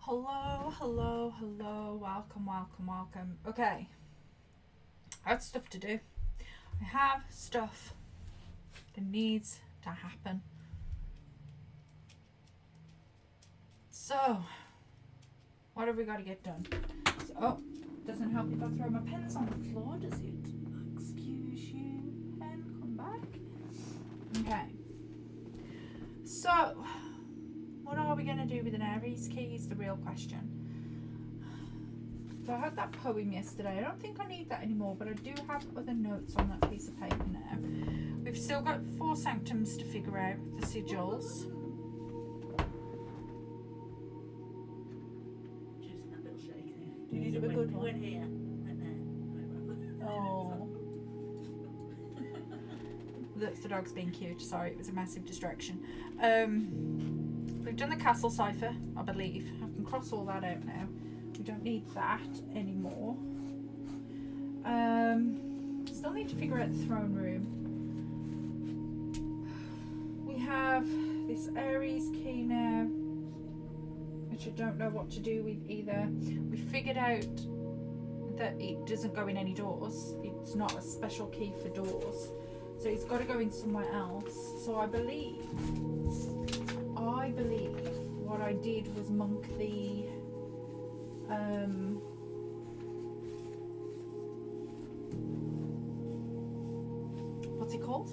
Hello, hello, hello, welcome, welcome, welcome. Okay, I have stuff to do. I have stuff that needs to happen. So, what have we got to get done? So, oh, doesn't help if I throw my pens on the floor, does it? Excuse you, pen, come back. Okay. So, what are we going to do with an Aries key is the real question. So I had that poem yesterday. I don't think I need that anymore, but I do have other notes on that piece of paper now. We've still got 4 sanctums to figure out, the sigils. Just that little shake there. Did you do a good one? Went here, went there. Oh. That's the dog's being cute. Sorry, it was a massive distraction. We've done the castle cipher, I believe. I can cross all that out now. We don't need that anymore. Still need to figure out the throne room. We have this Aries key now, which I don't know what to do with either. We figured out that it doesn't go in any doors. It's not a special key for doors. So it's got to go in somewhere else. So I believe what I did was monk the what's it called?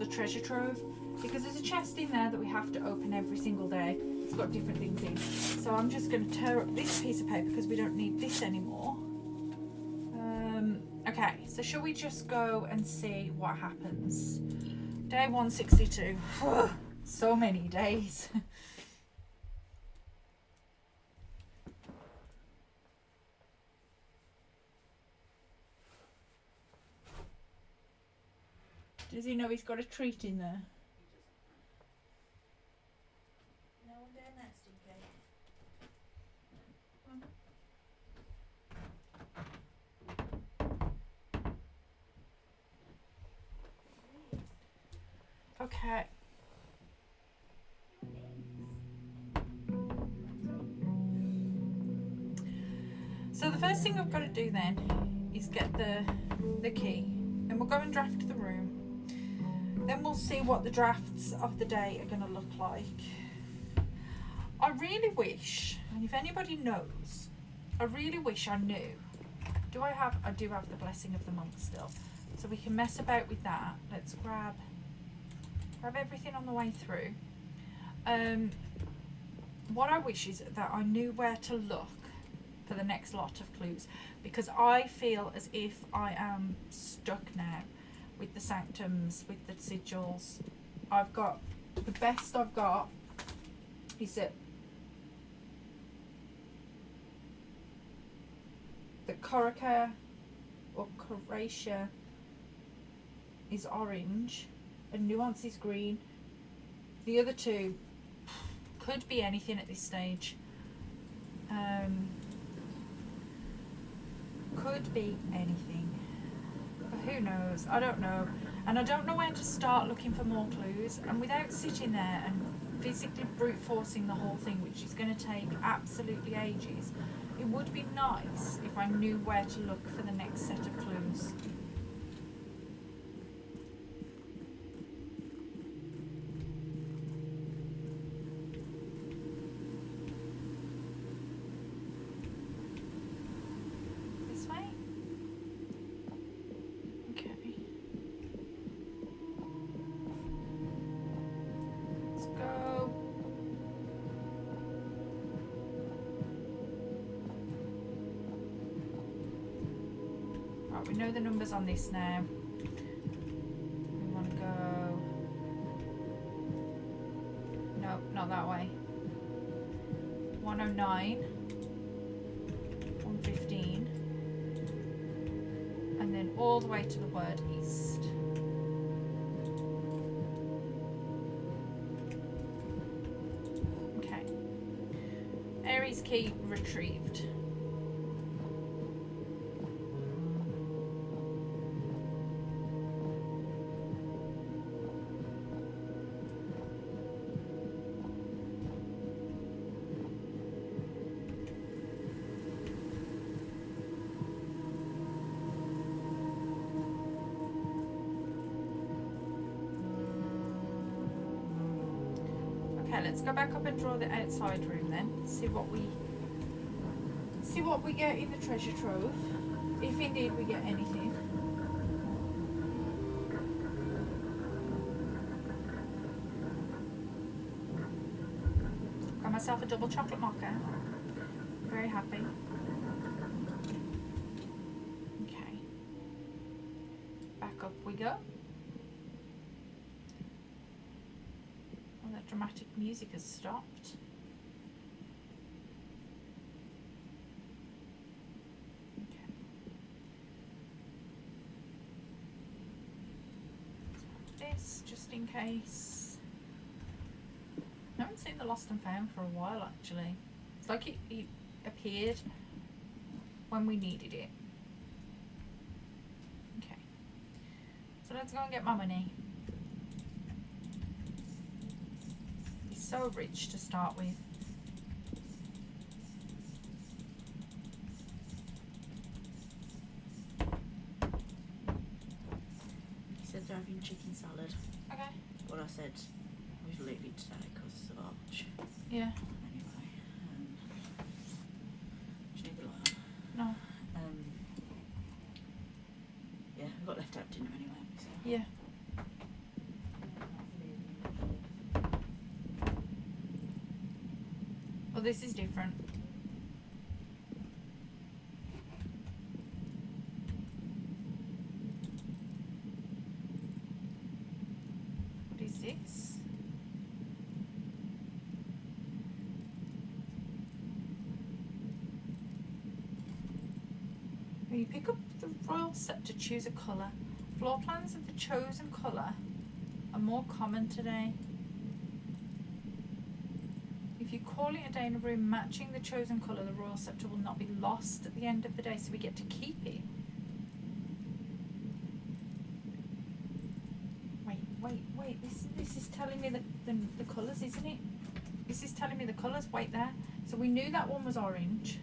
The treasure trove. Because there's a chest in there that we have to open every single day. It's got different things in. So I'm just going to tear up this piece of paper because we don't need this anymore. Okay, so shall we just go and see what happens? Day 162. So many days. Does he know he's got a treat in there? No one dare next, okay? Okay. So the first thing I've got to do then is get the key. Then we'll go and draft the room. Then we'll see what the drafts of the day are going to look like. I really wish, and if anybody knows, I really wish I knew. I do have the blessing of the monk still. So we can mess about with that. Let's grab everything on the way through. What I wish is that I knew where to look for the next lot of clues, because I feel as if I am stuck now with the sanctums, with the sigils. The best I've got is that the Corica or Coratia is orange and Nuance is green. The other two could be anything at this stage. Could be anything. But who knows? I don't know. And I don't know where to start looking for more clues. And without sitting there and physically brute forcing the whole thing, which is going to take absolutely ages, it would be nice if I knew where to look for the next set of clues. This way? Okay. Let's go. Right, we know the numbers on this now. We want to go... No, not that way. 109, 115, and then all the way to the word east. Okay. Aries key retrieved. Okay, let's go back up and draw the outside room then. See what we get in the treasure trove, if indeed we get anything. Got myself a double chocolate mocha. Very happy. Okay. Back up we go. Well, that dramatic music has stopped. Okay. This, just in case. I haven't seen the Lost and Found for a while actually. It's like it appeared when we needed it. Okay. So let's go and get my money. It's so rich to start with. He said they're having chicken salad. Okay. But I said we'll leave it today because of Arch. Yeah. Anyway, do you need the light on? No. Yeah, we've got leftover dinner anyway. So. Yeah. Well, this is different. What is this? When you pick up the royal scepter, choose a colour. Floor plans of the chosen colour are more common today. If you call it a day in a room matching the chosen colour, the royal scepter will not be lost at the end of the day, so we get to keep it. Wait, this is telling me the colours, isn't it? This is telling me the colours, wait there. So we knew that one was orange.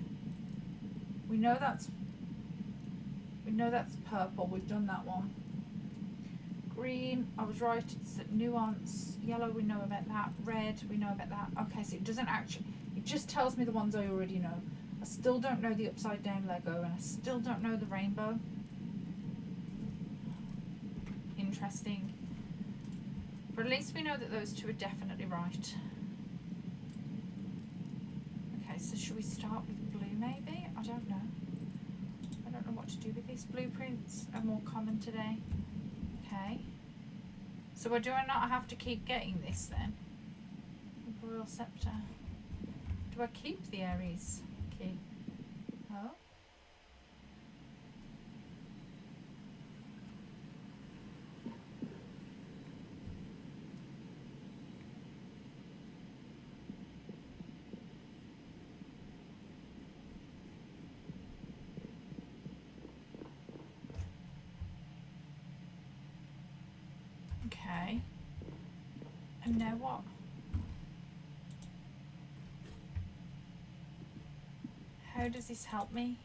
We know that's purple, we've done that one. Green, I was right, it's nuance. Yellow, we know about that. Red, we know about that. Okay, so it doesn't actually, it just tells me the ones I already know. I still don't know the upside down Lego, and I still don't know the rainbow. Interesting. But at least we know that those two are definitely right. Okay, so should we start with blue maybe? I don't know. I don't know what to do with these. Blueprints are more common today. Okay. So do I not have to keep getting this then? The Royal Scepter. Do I keep the Aries key? Oh. Okay. And now what? How does this help me?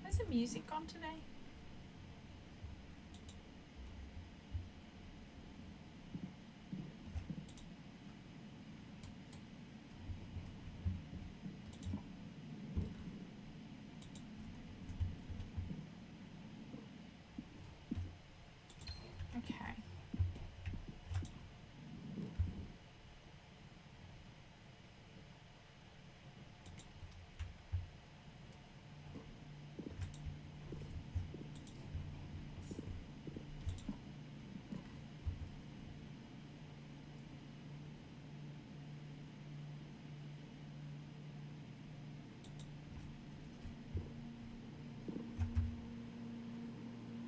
Where's the music gone today? Okay.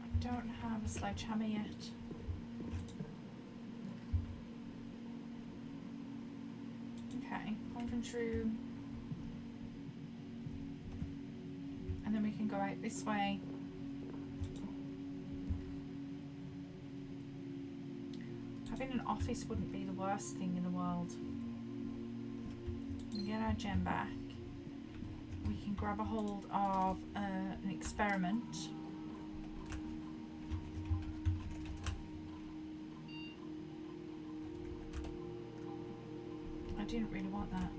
I don't have a sledgehammer yet. Okay, conference room. And then we can go out this way. Having an office wouldn't be the worst thing in the world. We get our gem back. We can grab a hold of an experiment. I didn't really want that.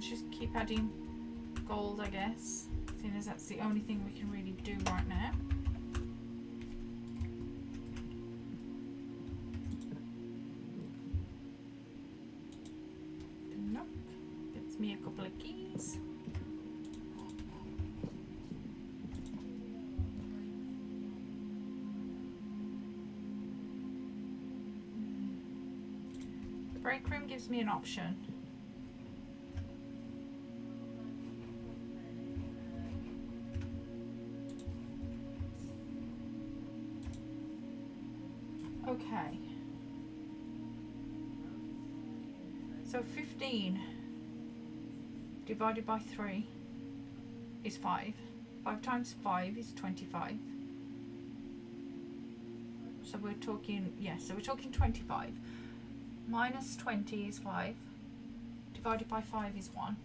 Just keep adding gold, I guess, seeing as that's the only thing we can really do right now. Nope. Gets me a couple of keys. The break room gives me an option. Okay, so 15 divided by 3 is 5. 5 times 5 is 25. So we're talking, yes, so we're talking 25. Minus 20 is 5. Divided by 5 is 1.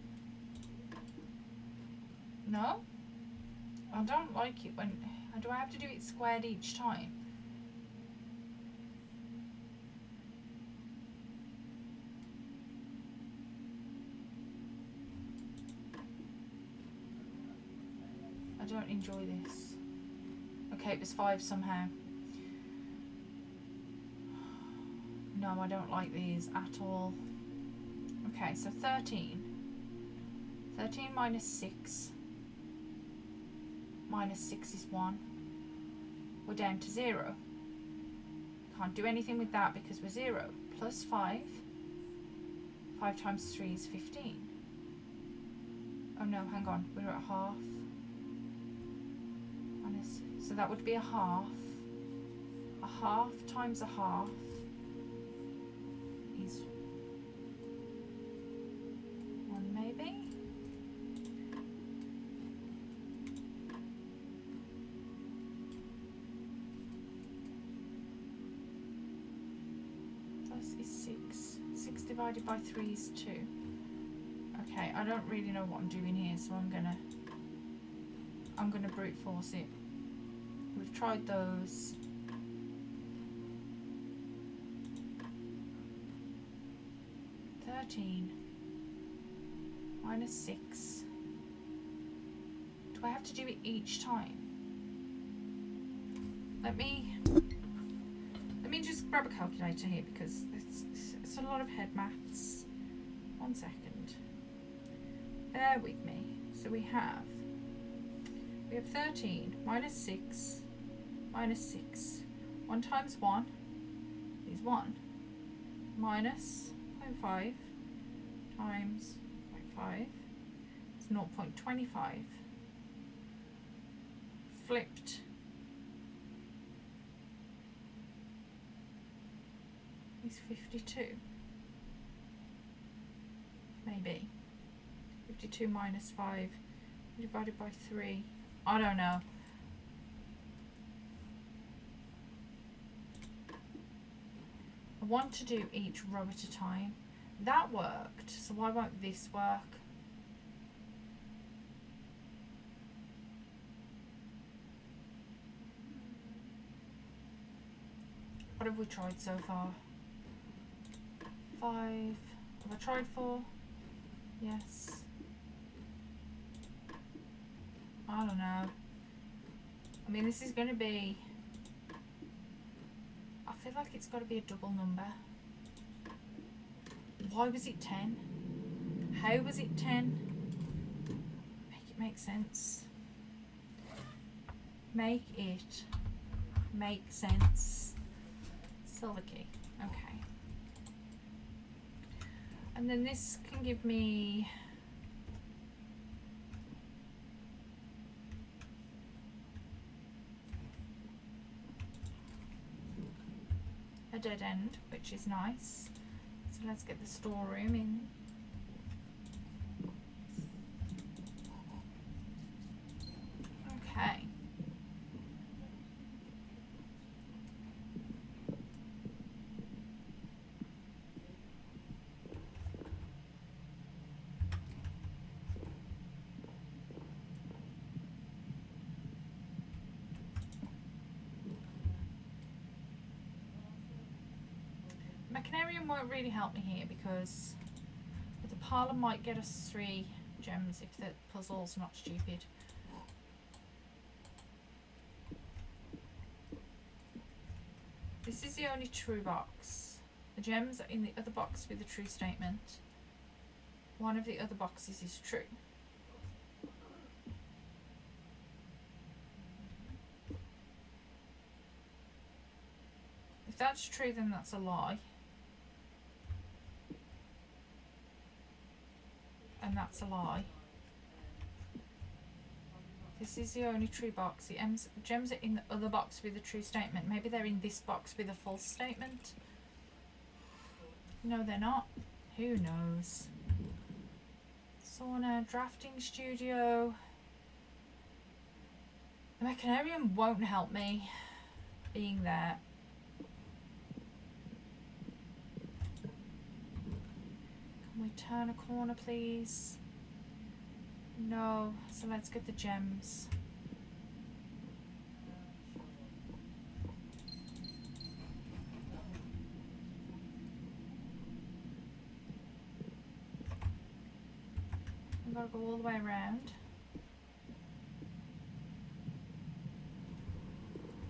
No? I don't like it when, do I have to do it squared each time? I don't enjoy this. Okay, it was 5 somehow. No, I don't like these at all. Okay, so 13. 13 minus 6. Minus 6 is 1. We're down to 0. Can't do anything with that because we're 0. Plus 5. 5 times 3 is 15. Oh no, hang on. We're at half. So that would be a half. A half times a half is 1 maybe? Plus is 6. 6 divided by 3 is 2. Okay, I don't really know what I'm doing here, so I'm gonna brute force it. We've tried those. Minus 6. Do I have to do it each time? Let me just grab a calculator here because it's a lot of head maths. 1 second. Bear with me. So we have 13 minus 6 minus 6. 1 times 1 is 1. Minus 0.5 times 0.5 is 0.25. Flipped is 52. Maybe. 52 minus 5 divided by 3. I don't know. I want to do each row at a time. That worked, so why won't this work? What have we tried so far? 5. Have I tried 4? Yes. I don't know. I mean, this is going to be... I feel like it's got to be a double number. Why was it 10? How was it 10? Make it make sense. Make it make sense. Silver key. Okay. And then this can give me a dead end, which is nice. So let's get the storeroom in. Okay. Canarium won't really help me here because the parlour might get us 3 gems if the puzzle's not stupid. This is the only true box. The gems are in the other box with the true statement. One of the other boxes is true. If that's true, then that's a lie. And that's a lie. This is the only true box. The gems are in the other box with a true statement. Maybe they're in this box with a false statement. No, they're not. Who knows? Sauna, drafting studio. The Mechanarium won't help me being there. Can we turn a corner, please? No, so let's get the gems. We've got to go all the way around.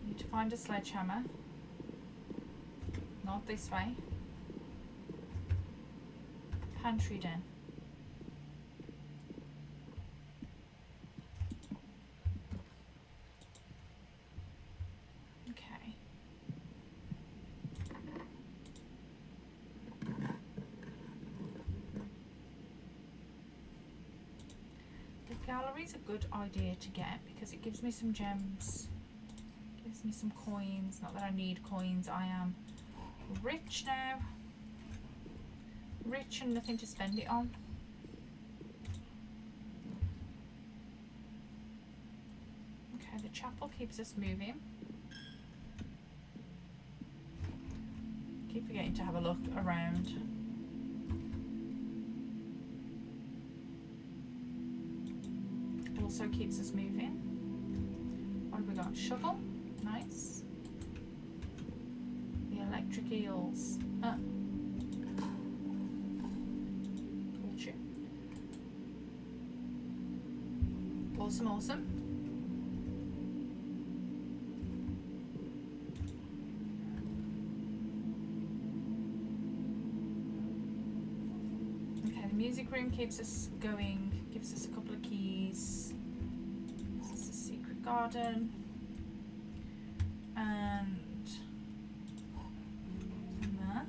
Need to find a sledgehammer. Not this way. Pantry den. Okay. The gallery's a good idea to get because it gives me some gems. Gives me some coins. Not that I need coins, I am rich now. Rich and nothing to spend it on. Okay, the chapel keeps us moving. Keep forgetting to have a look around. Also keeps us moving. What have we got? Shovel. Nice. The electric eels. Awesome, awesome. Okay, the music room keeps us going, gives us a couple of keys. This is a secret garden. And that.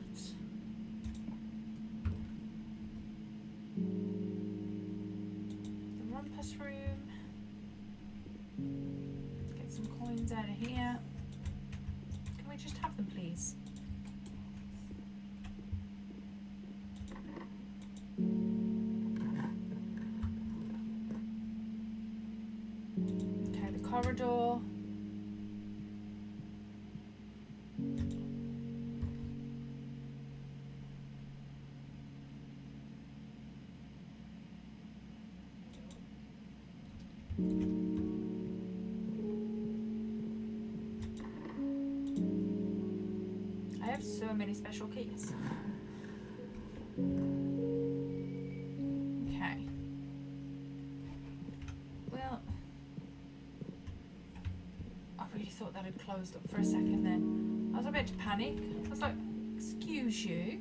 The rumpus room. Get some coins out of here. Can we just have them, please? Okay, the corridor. I have so many special keys. Okay. Well, I really thought that had closed up for a second then. I was about to panic. I was like, excuse you.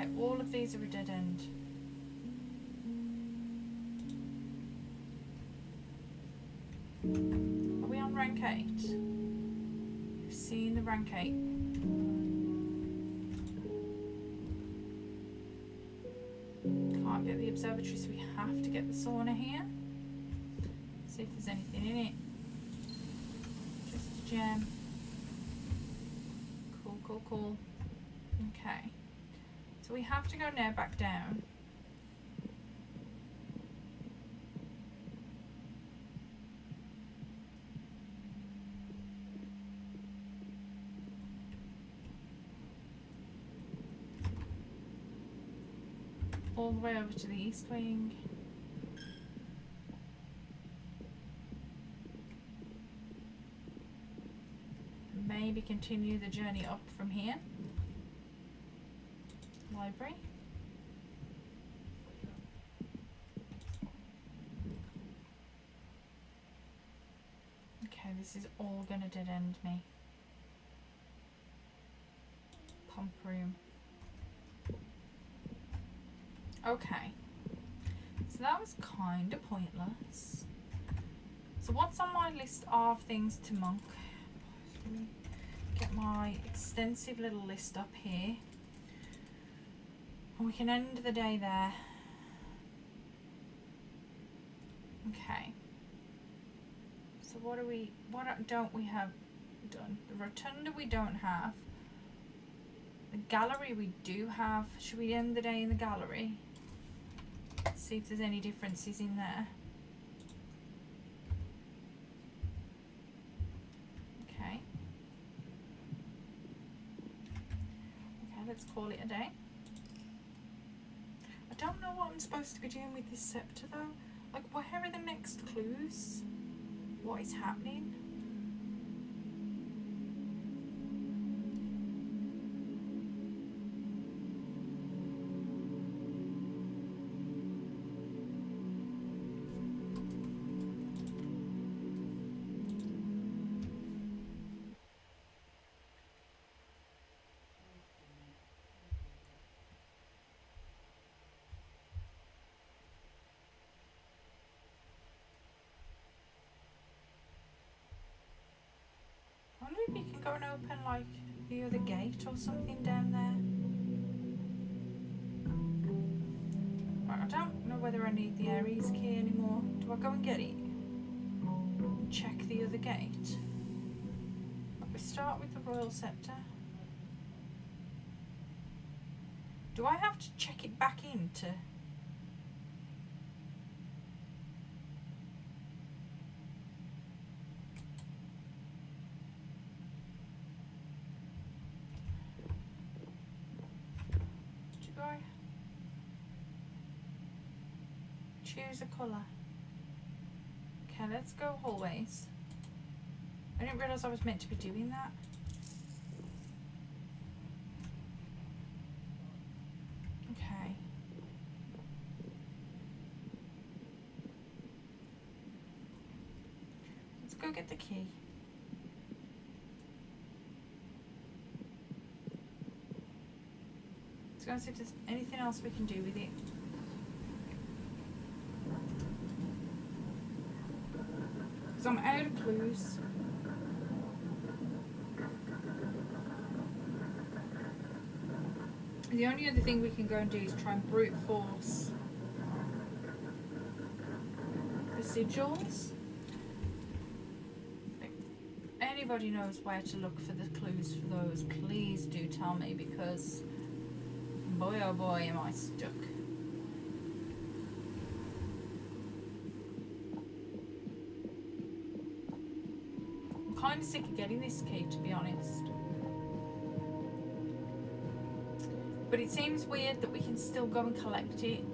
Okay, all of these are a dead end. Are we on rank 8? We've seen the rank 8. Can't get the observatory, so we have to get the sauna here. See if there's anything in it. Just a gem. Cool, cool, cool. Okay. So we have to go now back down. All the way over to the east wing. Maybe continue the journey up from here. Library. Okay, this is all gonna dead end me. Pump room. Okay, so that was kind of pointless. So what's on my list of things to monk? Let me get my extensive little list up here. And we can end the day there. Okay. So what don't we have done? The rotunda we don't have. The gallery we do have. Should we end the day in the gallery? See if there's any differences in there. Okay. Okay, let's call it a day. I don't know what I'm supposed to be doing with this scepter though. Like, where are the next clues? What is happening? I wonder if you can go and open like the other gate or something down there. Right, I don't know whether I need the Aries key anymore. Do I go and get it? Check the other gate. We start with the royal scepter. Do I have to check it back into? Do I choose a colour? Okay, let's go hallways. I didn't realise I was meant to be doing that. Okay. Let's go get the key. Let's go and see if there's anything else we can do with it. Because I'm out of clues. The only other thing we can go and do is try and brute force the sigils. If anybody knows where to look for the clues for those, please do tell me, because boy oh boy am I stuck. I'm kind of sick of getting this key, to be honest. But it seems weird that we can still go and collect it,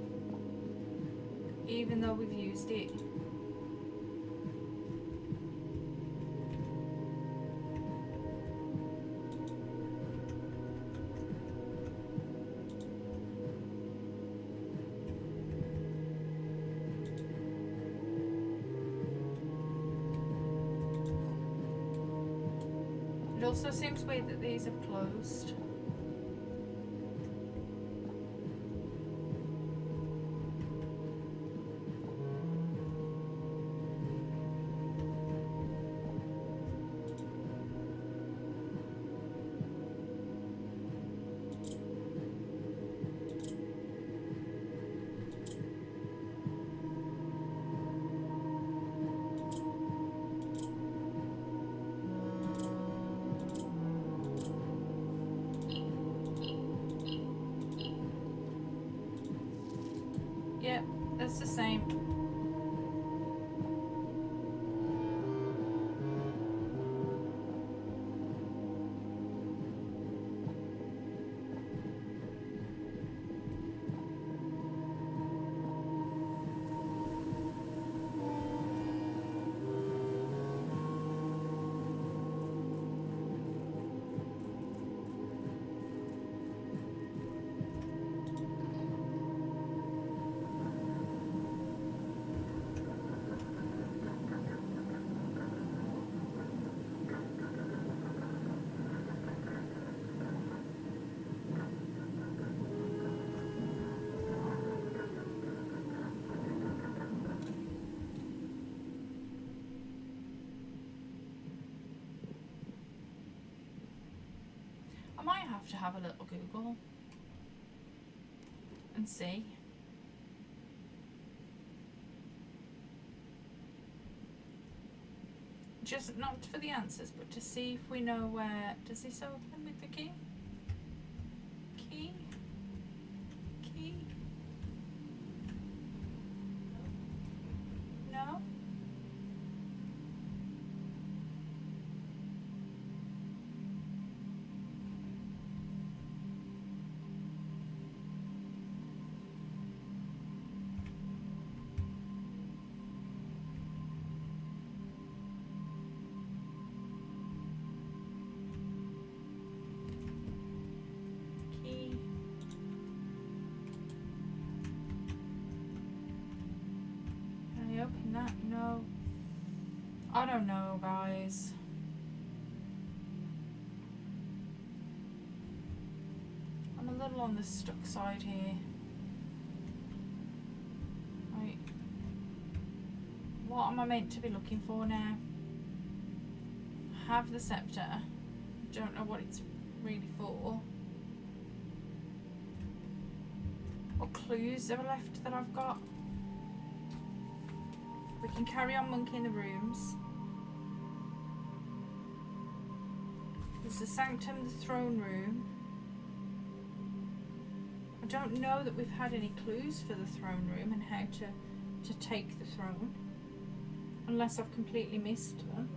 even though we've used it. It also seems weird that these have closed. Yep, that's the same. I might have to have a little Google and see. Just not for the answers, but to see if we know where. Does this open with the key? Key? Key? No? Key? Can I open that? No. I don't know, guys. I'm a little on the stuck side here. Right. What am I meant to be looking for now? I have the scepter. Don't know what it's really for. What clues are left that I've got? We can carry on monkeying the rooms. There's the sanctum, the throne room. I don't know that we've had any clues for the throne room and how to take the throne. Unless I've completely missed them.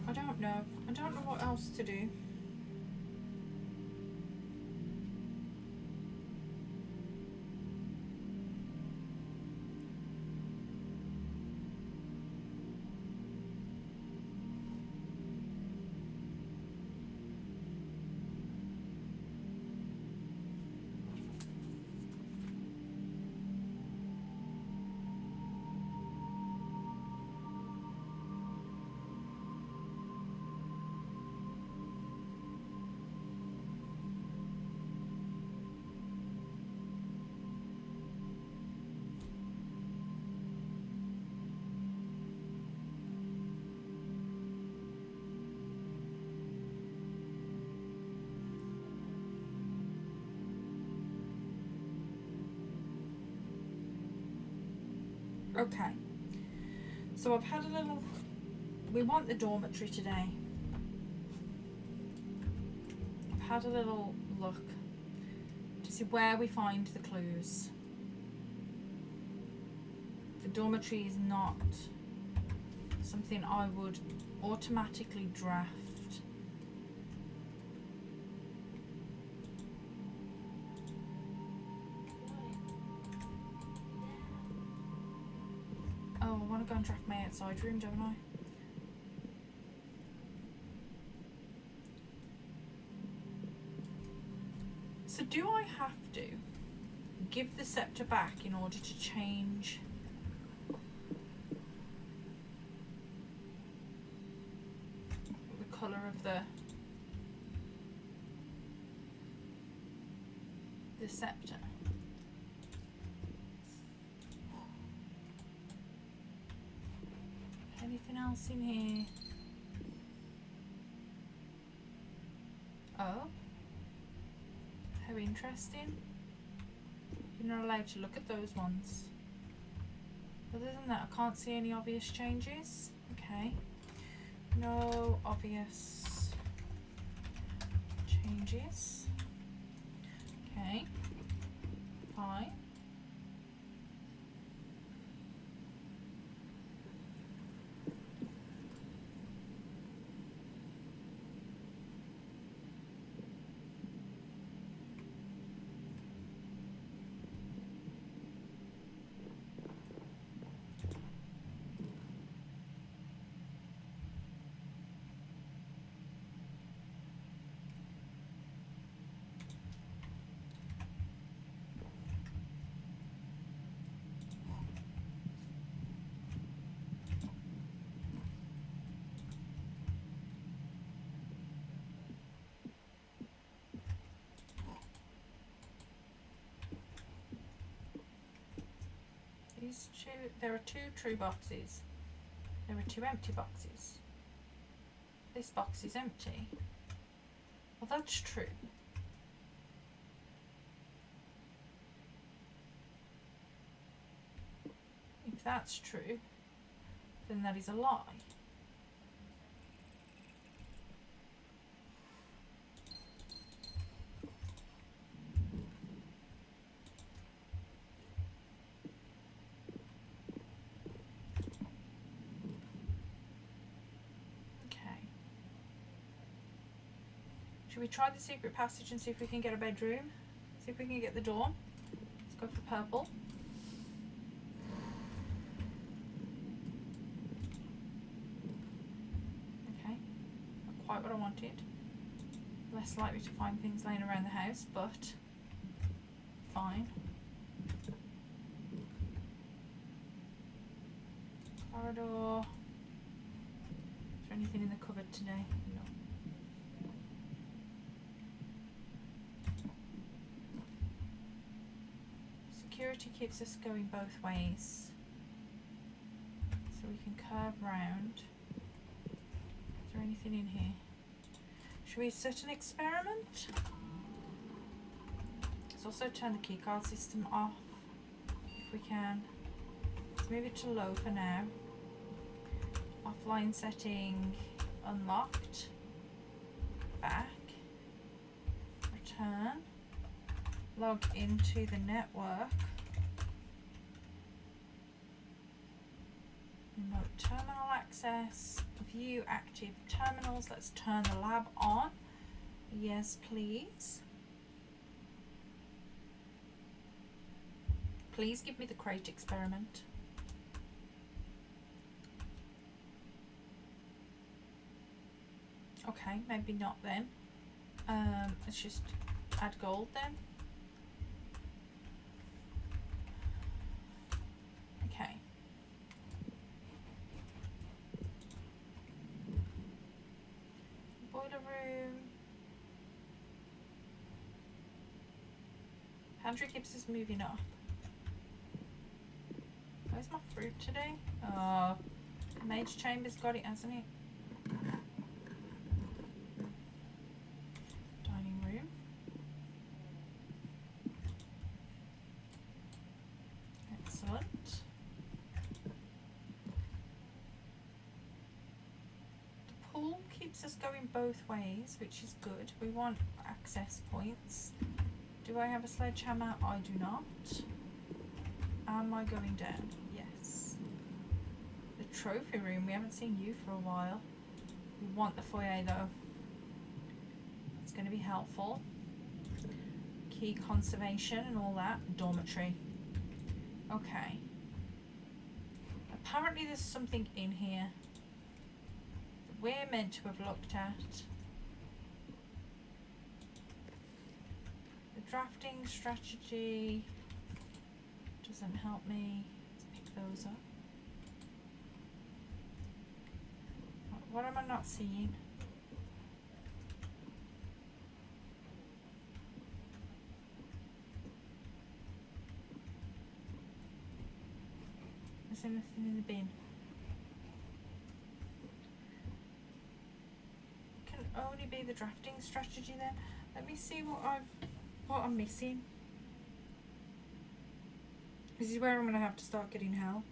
I don't know. I don't know what else to do. Okay, so I've had a little, we want the dormitory today. I've had a little look to see where we find the clues. The dormitory is not something I would automatically draft. Oh, I want to go and draft my outside room, don't I? So do I have to give the scepter back in order to change the colour of the scepter? Anything else in here? Oh, how interesting. You're not allowed to look at those ones. Other than that, I can't see any obvious changes. Okay. No obvious changes. Okay. Fine. These two, there are 2 true boxes. There are 2 empty boxes. This box is empty. Well, that's true. If that's true, then that is a lie. Should we try the secret passage and see if we can get a bedroom? See if we can get the door. Let's go for purple. Okay, not quite what I wanted. Less likely to find things laying around the house, but fine. Corridor. Is there anything in the cupboard today? No. Security keeps us going both ways, so we can curve round. Is there anything in here? Should we set an experiment? Let's also turn the keycard system off if we can. Let's move it to low for now. Offline setting unlocked. Back. Return. Log into the network. Remote terminal access. View active terminals. Let's turn the lab on. Yes, please. Please give me the crate experiment. Okay, maybe not then. Let's just add gold then. Okay. Boiler room. Pantry keeps us moving up. Where's my fruit today? Oh, Mage Chamber's got it, hasn't it? Dining room. Excellent. The pool keeps us going both ways, which is good. We want access points. Do I have a sledgehammer? I do not. Am I going down? Yes. The trophy room, we haven't seen you for a while. We want the foyer though. It's going to be helpful. Key conservation and all that. Dormitory. Okay. Apparently there's something in here that we're meant to have looked at. The drafting strategy doesn't help me. Let's pick those up. What am I not seeing? Is there anything in the bin? It can only be the drafting strategy then. Let me see what I'm missing. This is where I'm gonna have to start getting help.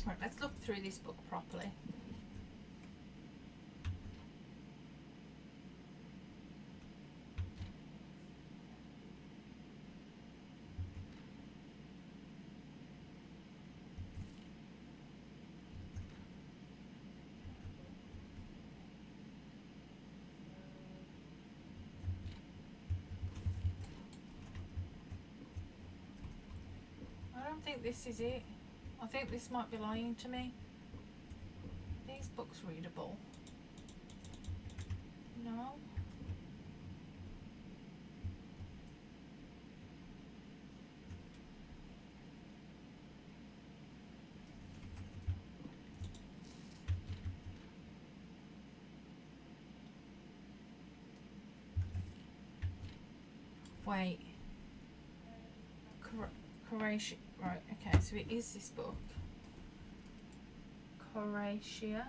Right, let's look through this book properly. I don't think this is it. I think this might be lying to me. These books readable? No. Wait. Croatia. Right, okay, so it is this book. Croatia.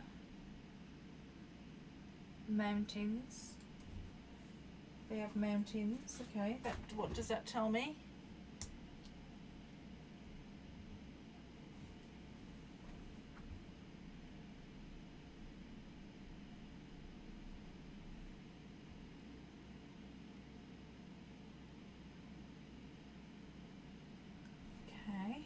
Mountains. They have mountains, okay. That, what does that tell me? Okay.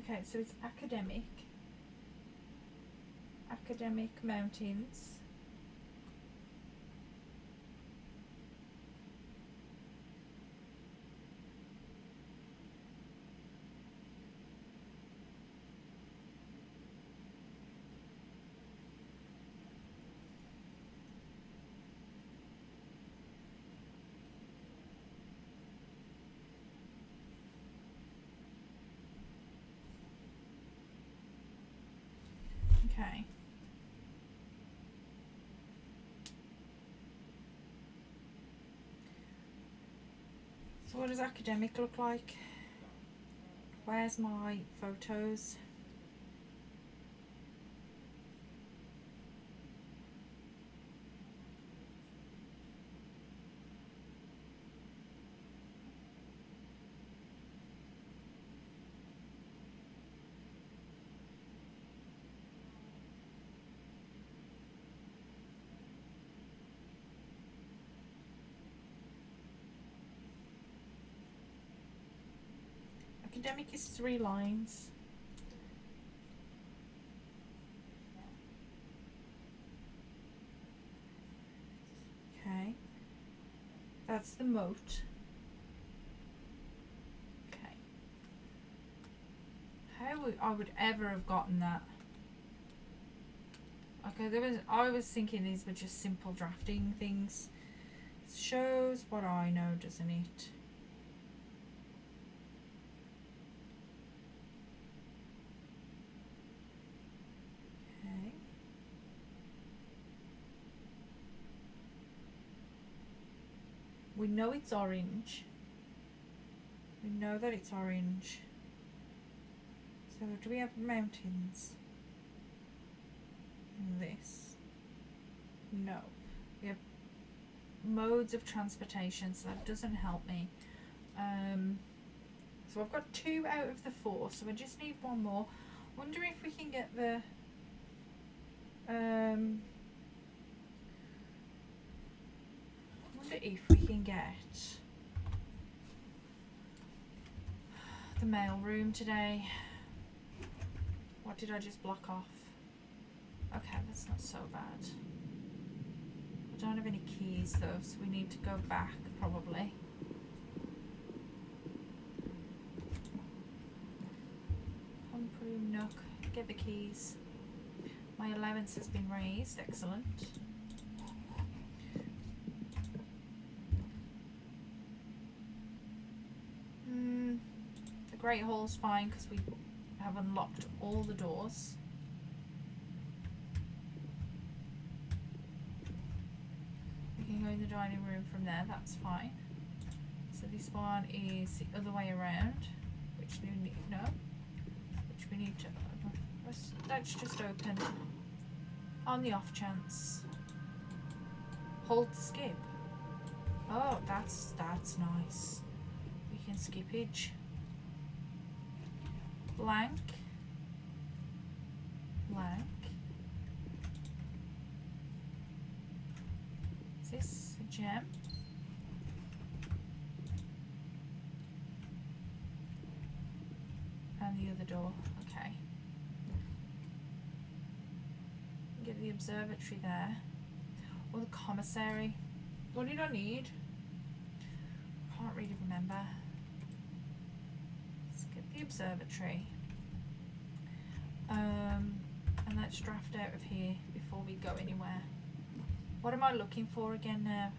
Okay, so it's academic. Academic mountains. Okay. So what does academic look like? Where's my photos? Academic is 3 lines. Okay. That's the moat. Okay. How would I would ever have gotten that? Okay, I was thinking these were just simple drafting things. Shows what I know, doesn't it? Okay. We know it's orange. We know that it's orange. So do we have mountains? This. No. We have modes of transportation, so that doesn't help me. So I've got 2 out of the 4, so I just need 1 more. Wonder if we can get the wonder if we can get the mail room today. What did I just block off? Okay, that's not so bad. I don't have any keys though, so we need to go back probably. Pump room, nook, get the keys. My allowance has been raised, excellent. The Great Hall's fine because we have unlocked all the doors. We can go in the dining room from there, that's fine. So this one is the other way around. actually need, no, which we need to, let's just open on the off chance. Hold to skip. Oh, that's nice. We can skippage. Blank. Blank. Is this a gem? And the other door. Okay. Get the observatory there. Or the commissary. What did I need? Can't really remember. Let's get the observatory. And let's draft out of here before we go anywhere. What am I looking for again now?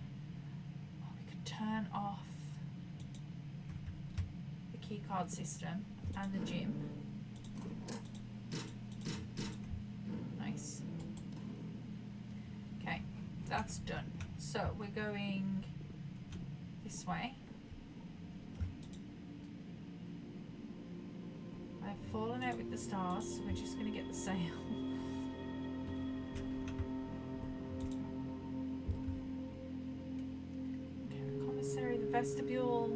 Oh, we could turn off the keycard system and the gym. Nice. Okay, that's done. So we're going this way. I've fallen out with the stars, so we're just going to get the sail. Okay, the commissary, the vestibule.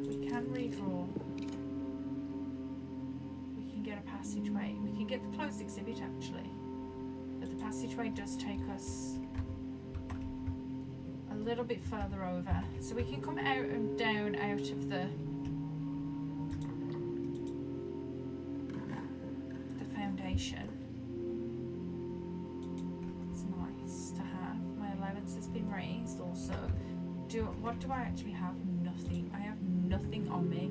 We can redraw. We can get a passageway. We can get the closed exhibit actually. But the passageway does take us a little bit further over. So we can come out and down out of the foundation. It's nice to have. My allowance has been raised also. What do I actually have? Nothing. I have nothing on me.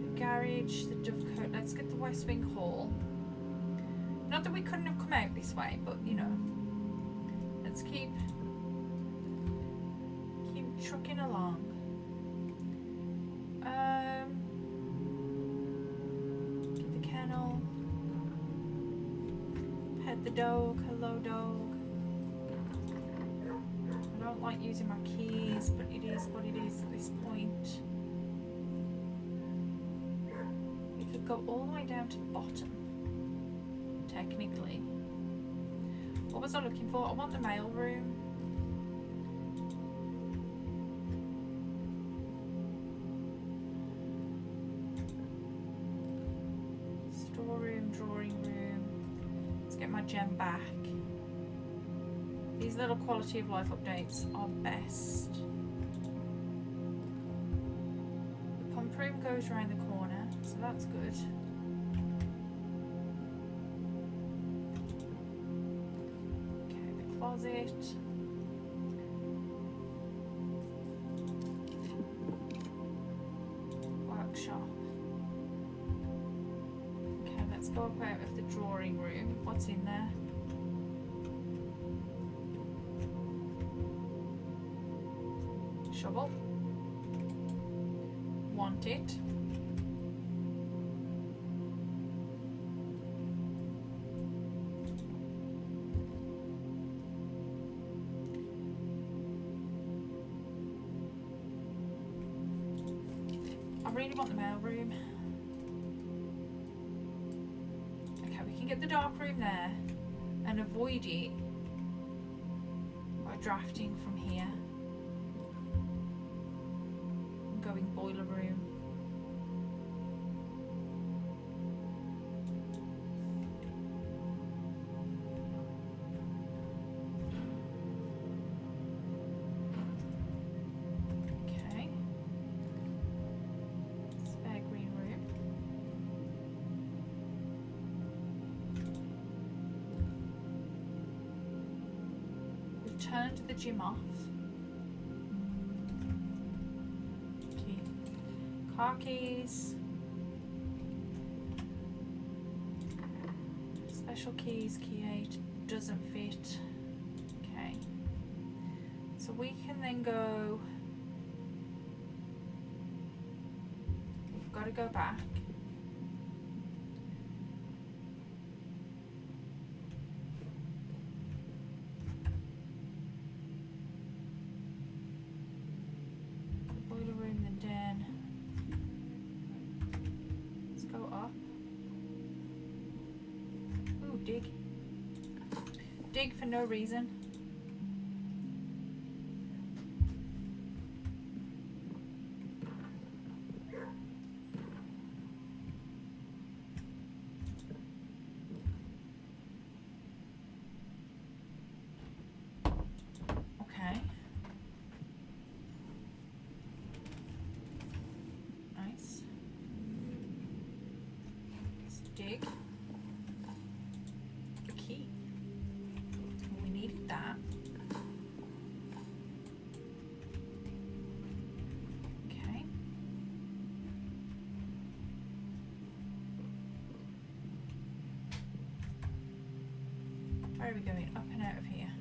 The garage, the dovecote. Let's get the West Wing Hall. Not that we couldn't have come out this way, but you know. Let's keep trucking along. Get the kennel. Pet the dog. Hello, dog. I don't like using my keys, but it is what it is at this point. We could go all the way down to the bottom, technically. What was I looking for? I want the mail room. Storeroom, drawing room. Let's get my gem back. These little quality of life updates are best. The pump room goes around the corner, so that's good. Okay, the closet. Workshop. Okay, let's go up out of the drawing room. What's in there? Shovel. Want it. I really want the mail room. Okay, we can get the dark room there and avoid it by drafting from here. Going boiler room. Okay. Spare green room. We've turned the gym off. Car keys, special keys, key 8 doesn't fit. Okay, so we can then go, we've got to go back. The boiler room, the den. dig. Dig for no reason. Okay. Nice. Let's dig. The key. We needed that. Okay. Where are we going? Up and out of here.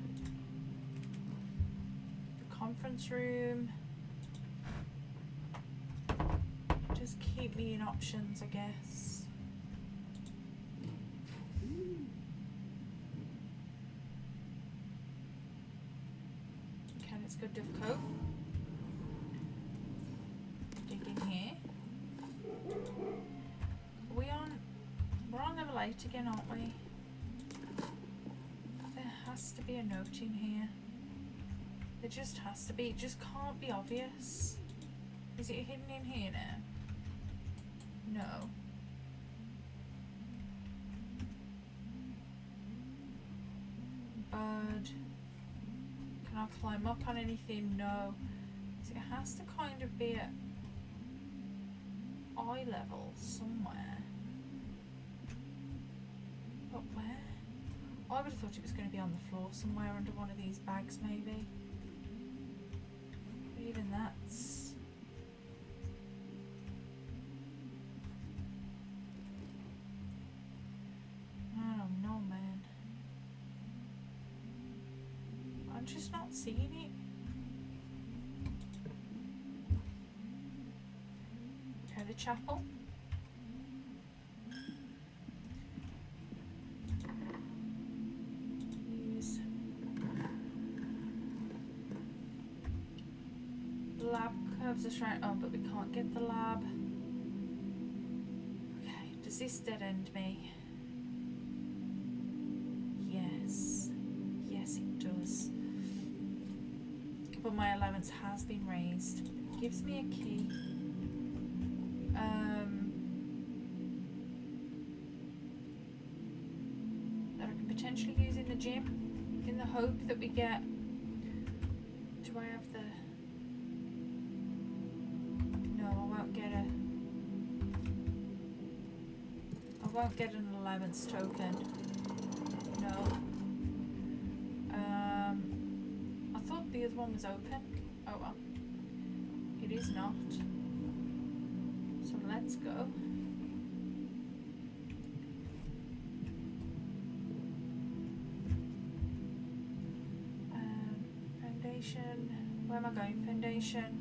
The conference room. Just keep me in options, I guess. Okay, let's go Divco. Dig in here. We're on level 8 again, aren't we? There has to be a note in here. There just has to be. It just can't be obvious. Is it hidden in here now? No. Bird. Can I climb up on anything? No. So it has to kind of be at eye level somewhere. But where? I would have thought it was going to be on the floor somewhere under one of these bags maybe. But even that's... I don't know, man. I'm just not seeing it. Okay, the chapel. Use lab curves us right on, but we can't get the lab. Okay, does this dead end me? Yes. Yes, it does. But my allowance has been raised. It gives me a key. That I can potentially use in the gym in the hope that we get... Do I have the... No, I won't get a... I won't get an allowance token. No. I thought the other one was open. Oh well. It is not. So let's go. Foundation. Where am I going? Foundation.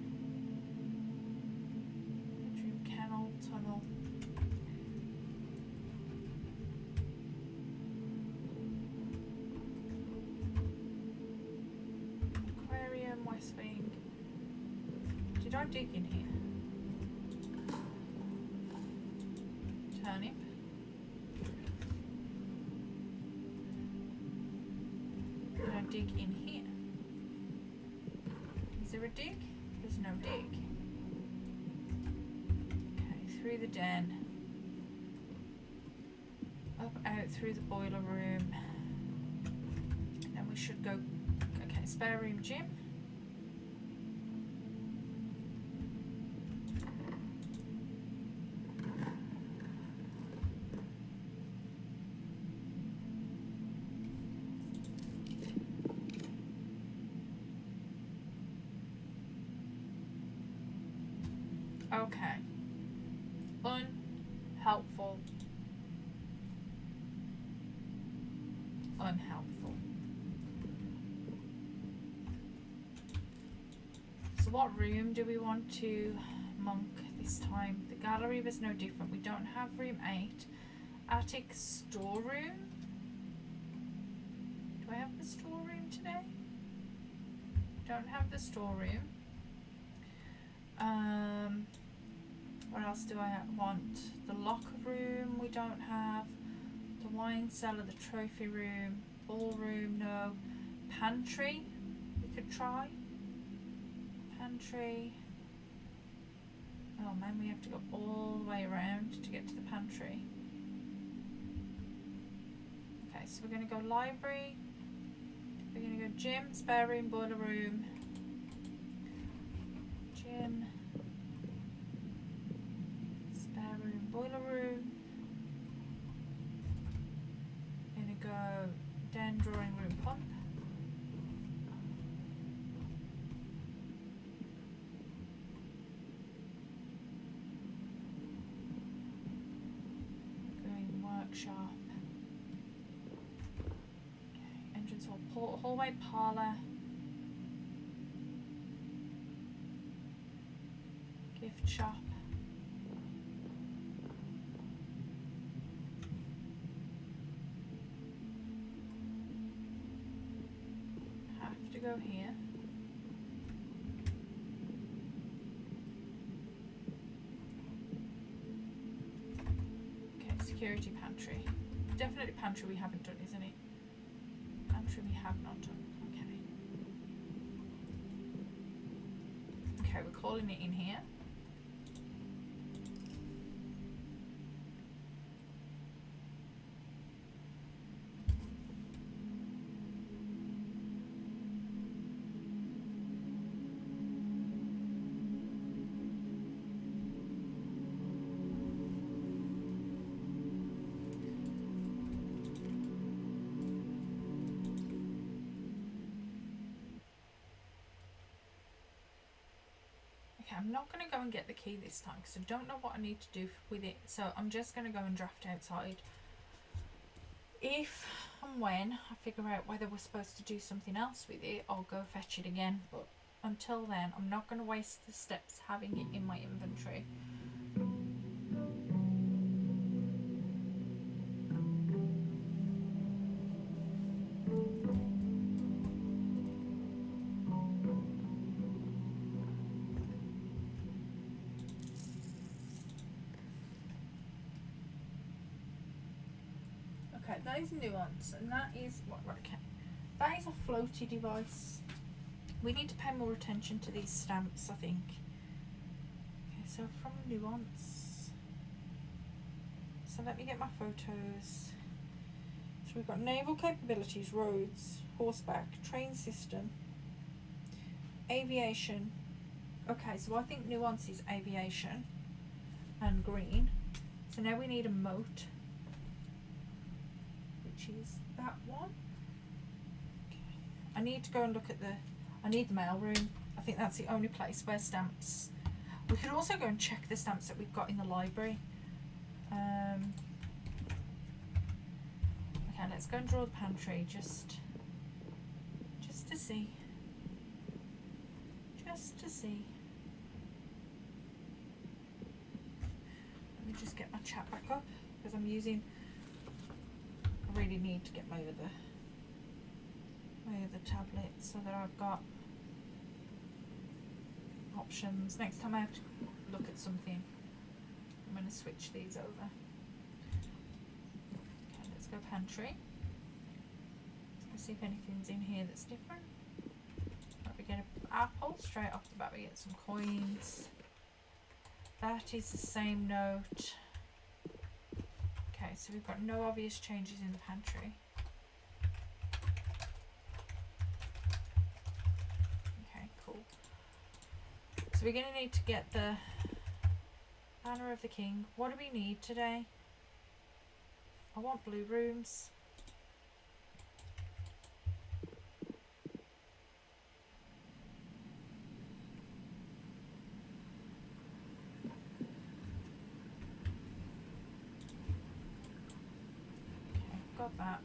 Bedroom, kennel, tunnel. Aquarium, west wing. Did I dig in here? Turnip. Did I dig in here? Is there a dig? There's no dig. Okay, through the den. Up, out through the boiler room. And then we should go, okay, spare room gym. Okay. Unhelpful. Unhelpful. So what room do we want to monk this time? The gallery was no different. We don't have room 8. Attic storeroom. Do I have the storeroom today? Don't have the storeroom. What else do I want? The locker room we don't have. The Wine cellar, the trophy room, ballroom, no. Pantry, we could try. Pantry. Oh man, we have to go all the way around to get to the pantry. Okay, so we're going to go library. We're going to go gym, spare room, boiler room. Gym. Spare room, boiler room. We're going to go den, drawing room, pump. Workshop. Okay, entrance hall, hallway, parlour, gift shop. Have to go here. Security pantry. Definitely pantry we haven't done, isn't it? Pantry we have not done. Okay. Okay, we're calling it in here. I'm not going to go and get the key this time because I don't know what I need to do with it, so I'm just going to go and draft outside. If and when I figure out whether we're supposed to do something else with it, I'll go fetch it again, but until then I'm not going to waste the steps having it in my inventory. Okay, that is nuance, and that is what? Right, okay, that is a floaty device. We need to pay more attention to these stamps, I think. Okay, so from nuance. So let me get my photos. So we've got naval capabilities, roads, horseback, train system, aviation. Okay, so I think nuance is aviation and green. So now we need a moat, which is that one. Okay. I need to go and look at I need the mail room. I think that's the only place where stamps. We could also go and check the stamps that we've got in the library. Okay, let's go and draw the pantry just to see. Just to see. Let me just get my chat back up because I really need to get my other tablet so that I've got options. Next time I have to look at something, I'm going to switch these over. Okay, let's go pantry. Let's see if anything's in here that's different. Right, we get an apple straight off the bat. We get some coins. That is the same note. Okay, so we've got no obvious changes in the pantry. Okay, cool. So we're going to need to get the banner of the king. What do we need today? I want blue rooms. Okay, got that.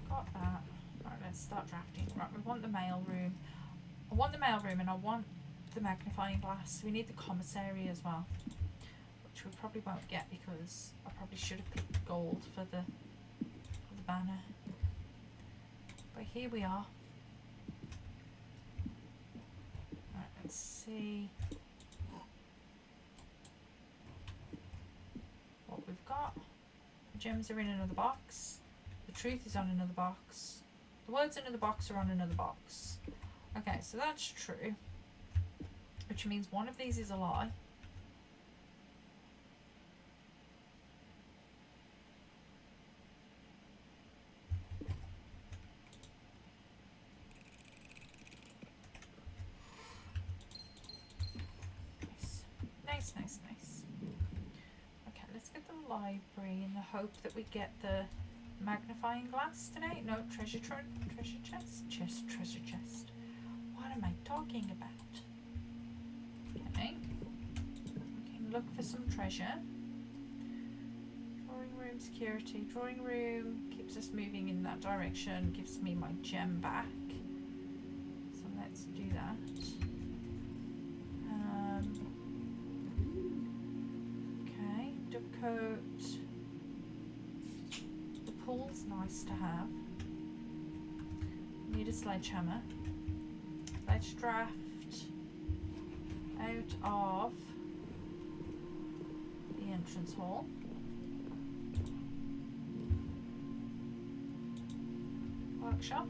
Got that. Right, let's start drafting. Right, we want the mail room. I want the mail room and I want the magnifying glass. We need the commissary as well, which we probably won't get because I probably should have picked gold for the banner. But here we are. Right, let's see what we've got. The gems are in another box. The truth is on another box. The words in another box are on another box. Okay, so that's true. Which means one of these is a lie. Nice, nice, nice. Okay, let's get the library in the hope that we get the magnifying glass today. No, treasure chest. Treasure chest. What am I talking about? Okay. We can look for some treasure. Drawing room security. Drawing room keeps us moving in that direction, gives me my gem back. So let's do that. Okay, dovecote. The pool's nice to have. Need a sledgehammer. Let's draft out of the entrance hall. Workshop.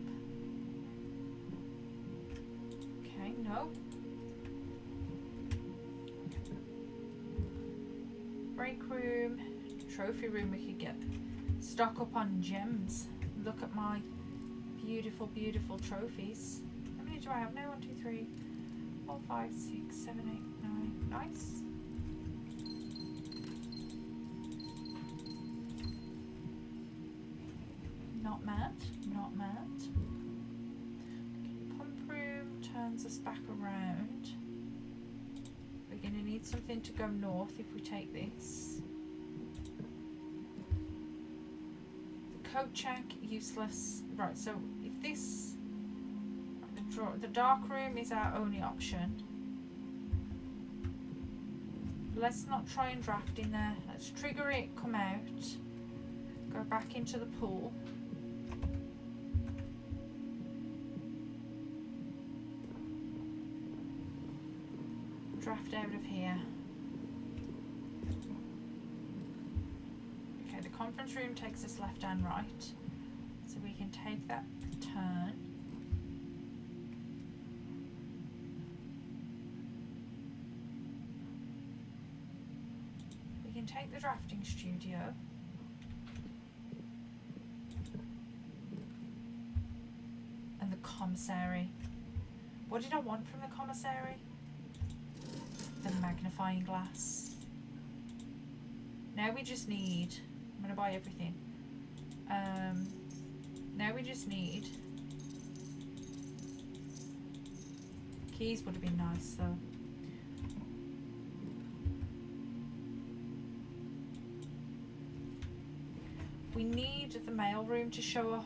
Okay, no. Break room. Trophy room, we could get stock up on gems. Look at my beautiful, beautiful trophies. How many do I have now? 1, 2, 3, 4, 5, 6, 7, 8, 9. Nice. Not mad. Not mad. Okay, pump room turns us back around. We're going to need something to go north if we take this. The coat check, useless. Right, so if this... The dark room is our only option. Let's not try and draft in there. Let's trigger it, come out, go back into the pool. Draft out of here. Okay, the conference room takes us left and right, so we can take that turn. We can take the drafting studio. And the commissary. What did I want from the commissary? The magnifying glass. Now we just need, I'm going to buy everything. Now we just need, keys would have been nice though. We need the mail room to show up.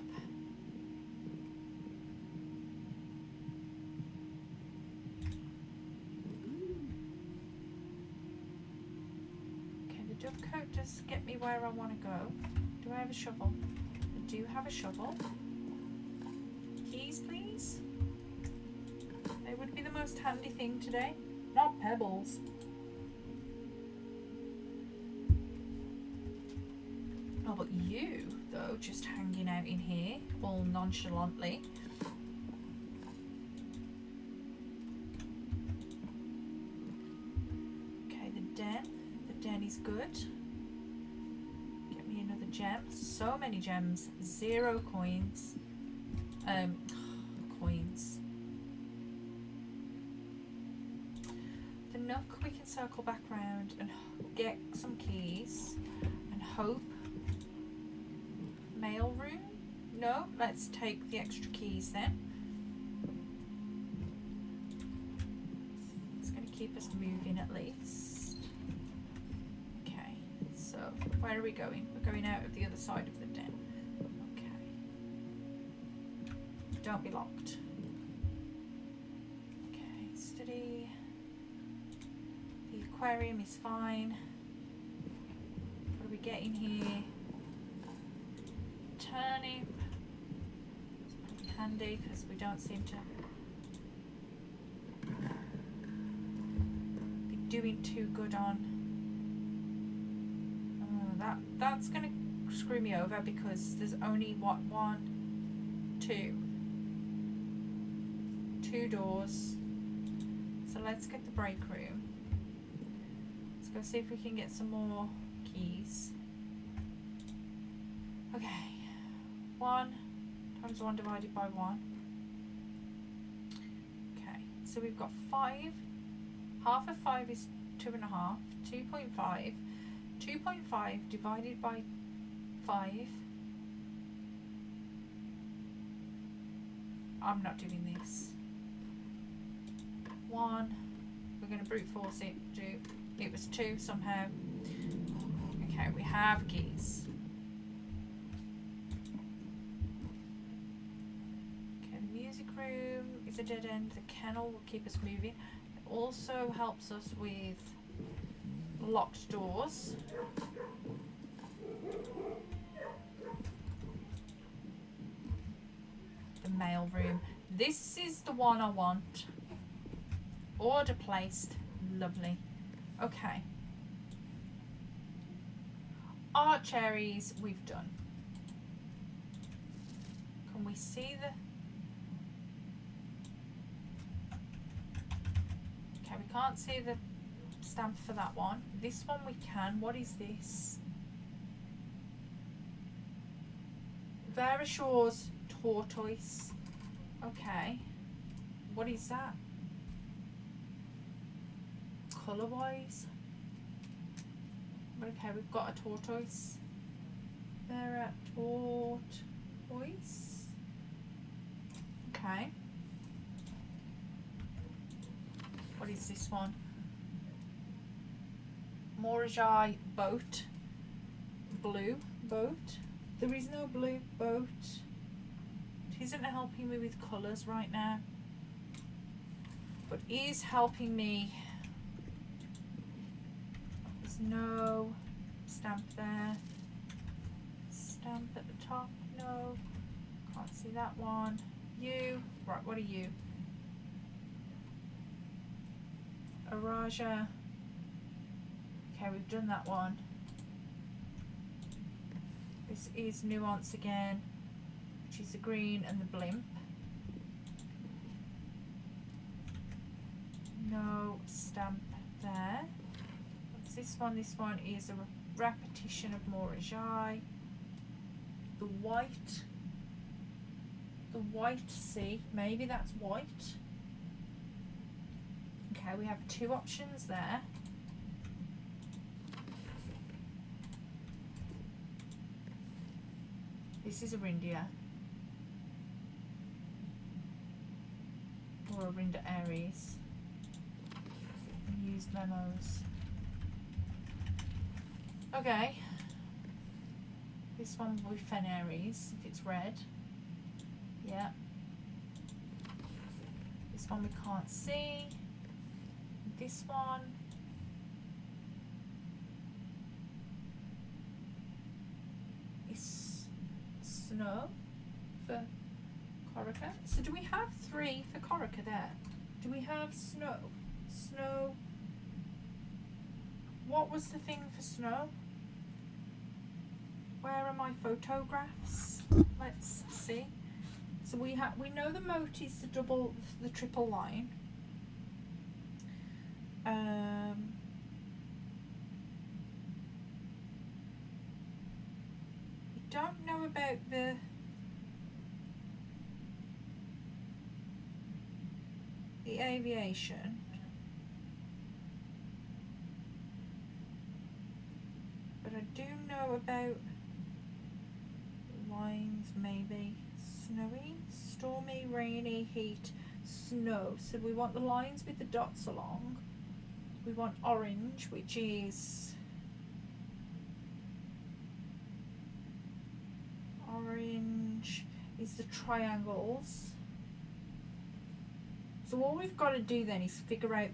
Dovecote does get me where I want to go. Do I have a shovel? I do have a shovel. Keys, please. They would be the most handy thing today. Not pebbles. Oh, but you, though, just hanging out in here, all nonchalantly. Okay, the den. Den is good. Get me another gem. So many gems. 0 coins. Coins. The nook we can circle back round and get some keys and hope. Mail room? No, let's take the extra keys then. It's going to keep us moving at least. So, where are we going? We're going out of the other side of the den. Okay. Don't be locked. Okay, study. The aquarium is fine. What do we get in here? turnip. It's pretty handy because we don't seem to be doing too good on. That's gonna screw me over because there's only what, two doors. So let's get the break room. Let's go see if we can get some more keys. Okay, 1 times 1 divided by 1. Okay, so we've got 5. Half of 5 is 2.5. 2.5. 2.5 divided by 5. I'm not doing this. 1. We're going to brute force it. It was 2 somehow. Okay, we have keys. Okay, the music room is a dead end. The kennel will keep us moving. It also helps us with locked doors. The mail room. This is the one I want. Order placed. Lovely. Okay. Aries we've done. Can we see the... Okay, we can't see the stamp for that one. This one we can. What is this? Vera Shaw's tortoise. Okay. What is that? Colour wise. Okay, we've got a tortoise. Vera tortoise. Okay. What is this one? Morajai boat. Blue boat. There is no blue boat. It isn't helping me with colours right now, but is helping me. There's no stamp there. Stamp at the top. No. Can't see that one. You. Right, what are you? Araja. Okay, we've done that one. This is Nuance again, which is the green and the blimp. No stamp there. What's this one? This one is a repetition of Morajai. The white sea, maybe that's white. Okay, we have 2 options there. This is a Rindia. Or a Rinda Aries. Used memos. Okay. This one will be Fen Aries if it's red. Yeah. This one we can't see. This one. Is Snow for Corica. So do we have 3 for Corica there? Do we have Snow? Snow. What was the thing for Snow? Where are my photographs? Let's see. So we know the moat is the triple line. We don't know about the aviation. But I do know about lines, maybe. Snowy, stormy, rainy, heat, snow. So we want the lines with the dots along. We want orange, which is the triangles. So all we've got to do then is figure out,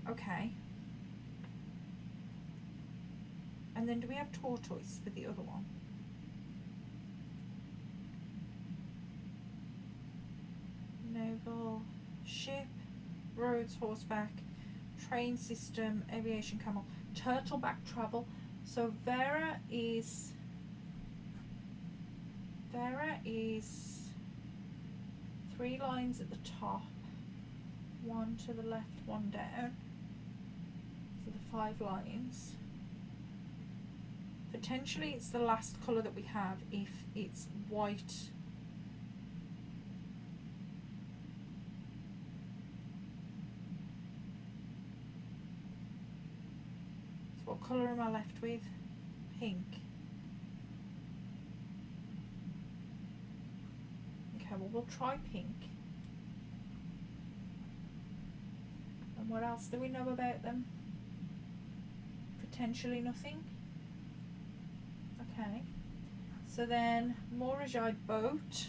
okay, And then do we have tortoise for the other one? Naval, ship, roads, horseback, train system, aviation, camel, turtleback travel. So Vera is 3 lines at the top, 1 to the left, 1 down. So the 5 lines. Potentially it's the last colour that we have if it's white. So what colour am I left with? Pink. Okay, well we'll try pink. And what else do we know about them? Potentially nothing. Okay, so then Morajai boat,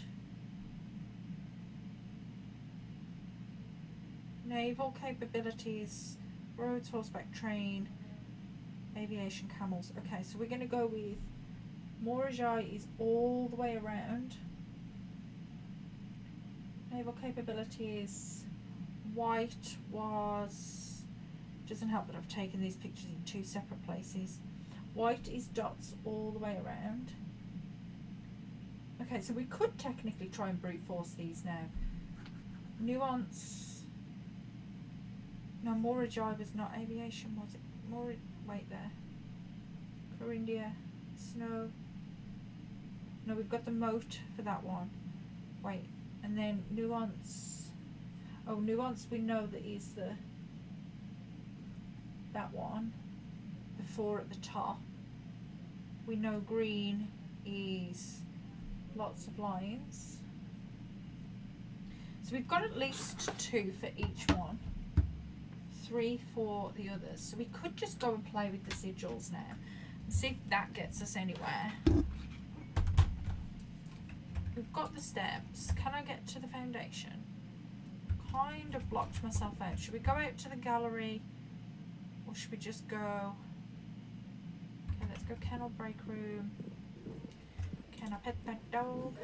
naval capabilities, roads, horseback, train, aviation, camels. Okay, so we're going to go with Morajai is all the way around. Naval capabilities, white was, doesn't help that I've taken these pictures in 2 separate places. White is dots all the way around. Okay, so we could technically try and brute force these now. Nuance. No, Morajai was not aviation, was it? Wait there. Corindia. Snow. No, we've got the moat for that one. Wait, and then nuance. Oh, nuance we know that is that one. The 4 at the top. We know green is lots of lines. So we've got at least 2 for each one. 3 for the others. So we could just go and play with the sigils now and see if that gets us anywhere. We've got the steps. Can I get to the foundation? Kind of blocked myself out. Should we go out to the gallery? Or should we just go? Okay, let's go kennel break room. Can I pet that dog?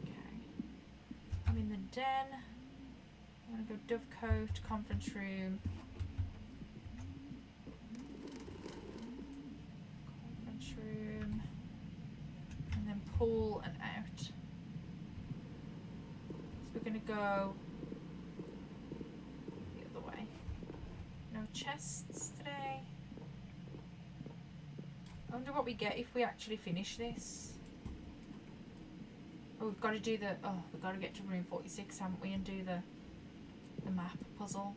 Okay. I'm in the den. I'm gonna go dovecote, conference room. Conference room. And then pool and out. So we're gonna go the other way. No chests today. I wonder what we get if we actually finish this. Oh, we've got to do the, we've got to get to room 46, haven't we, and do the map puzzle.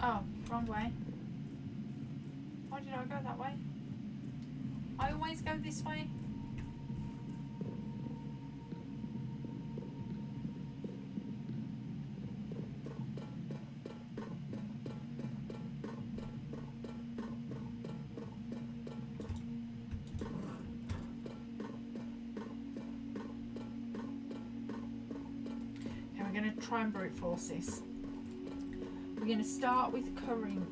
Oh, wrong way. Why did I go that way? I always go this way. Okay, we're going to try and brute force this. We're going to start with Corinne.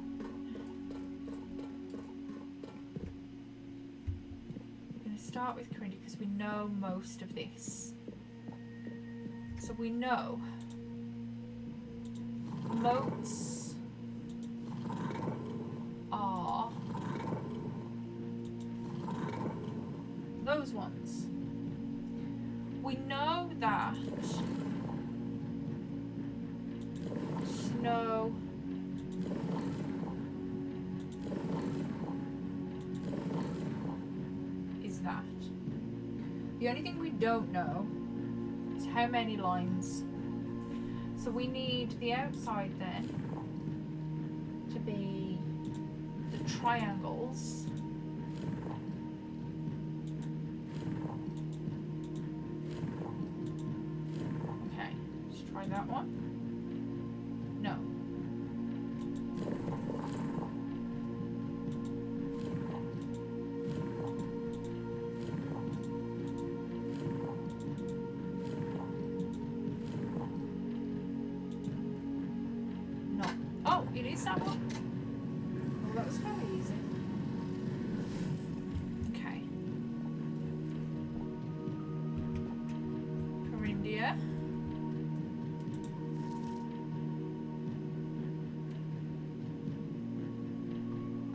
We're going to start with Corinne because we know most of this. So we know moats are those ones. We know that snow is that. The only thing we don't know is how many lines So we need the outside then to be the triangles. Okay, let's try that one. No. Oh, it is that one. Well, that was very easy. Okay. Corindia.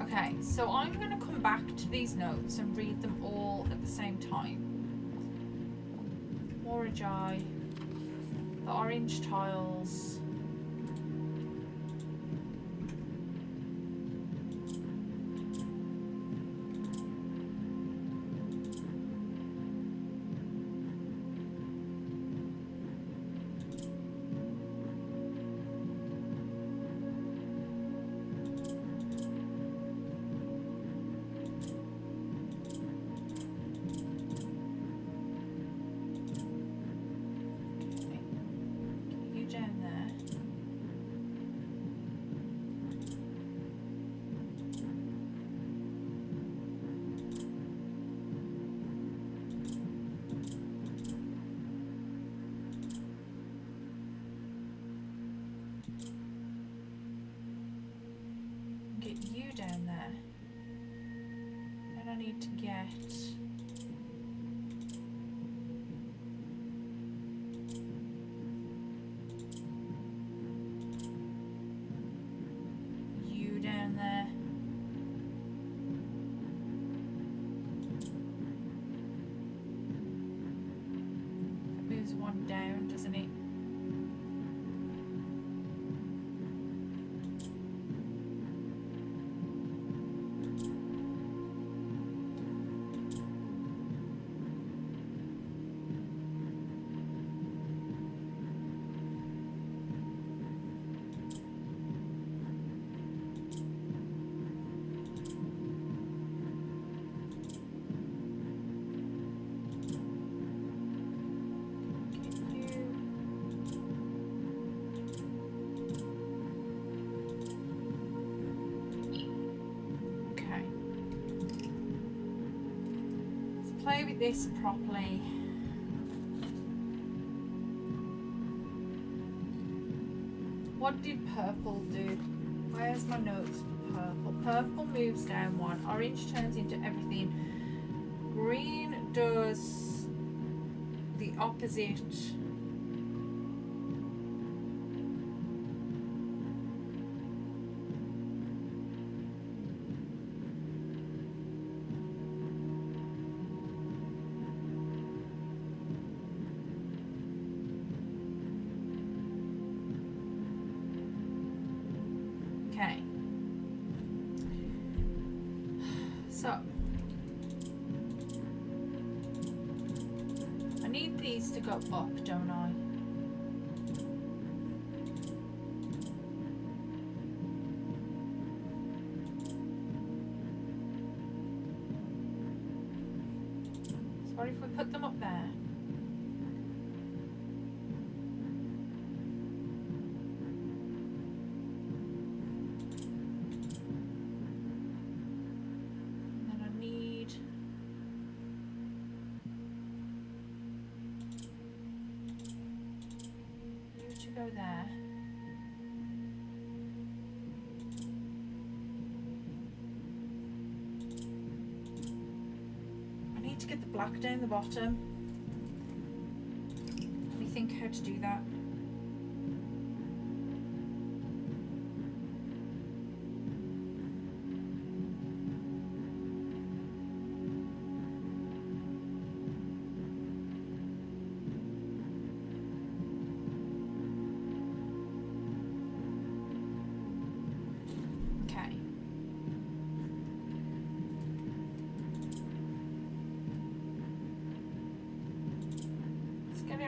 Okay, so I'm going to come back to these notes and read them all at the same time. Morajai, the orange tiles. Down there. Get you down there. Then I need to get down there. That moves one down, doesn't it? Play with this properly. What did purple do? Where's my notes for purple? Purple moves down one. Orange turns into everything. Green does the opposite. Okay, so I need these to go up, don't I? So what if we put them up there? Go there. I need to get the black down the bottom. Let me think how to do that.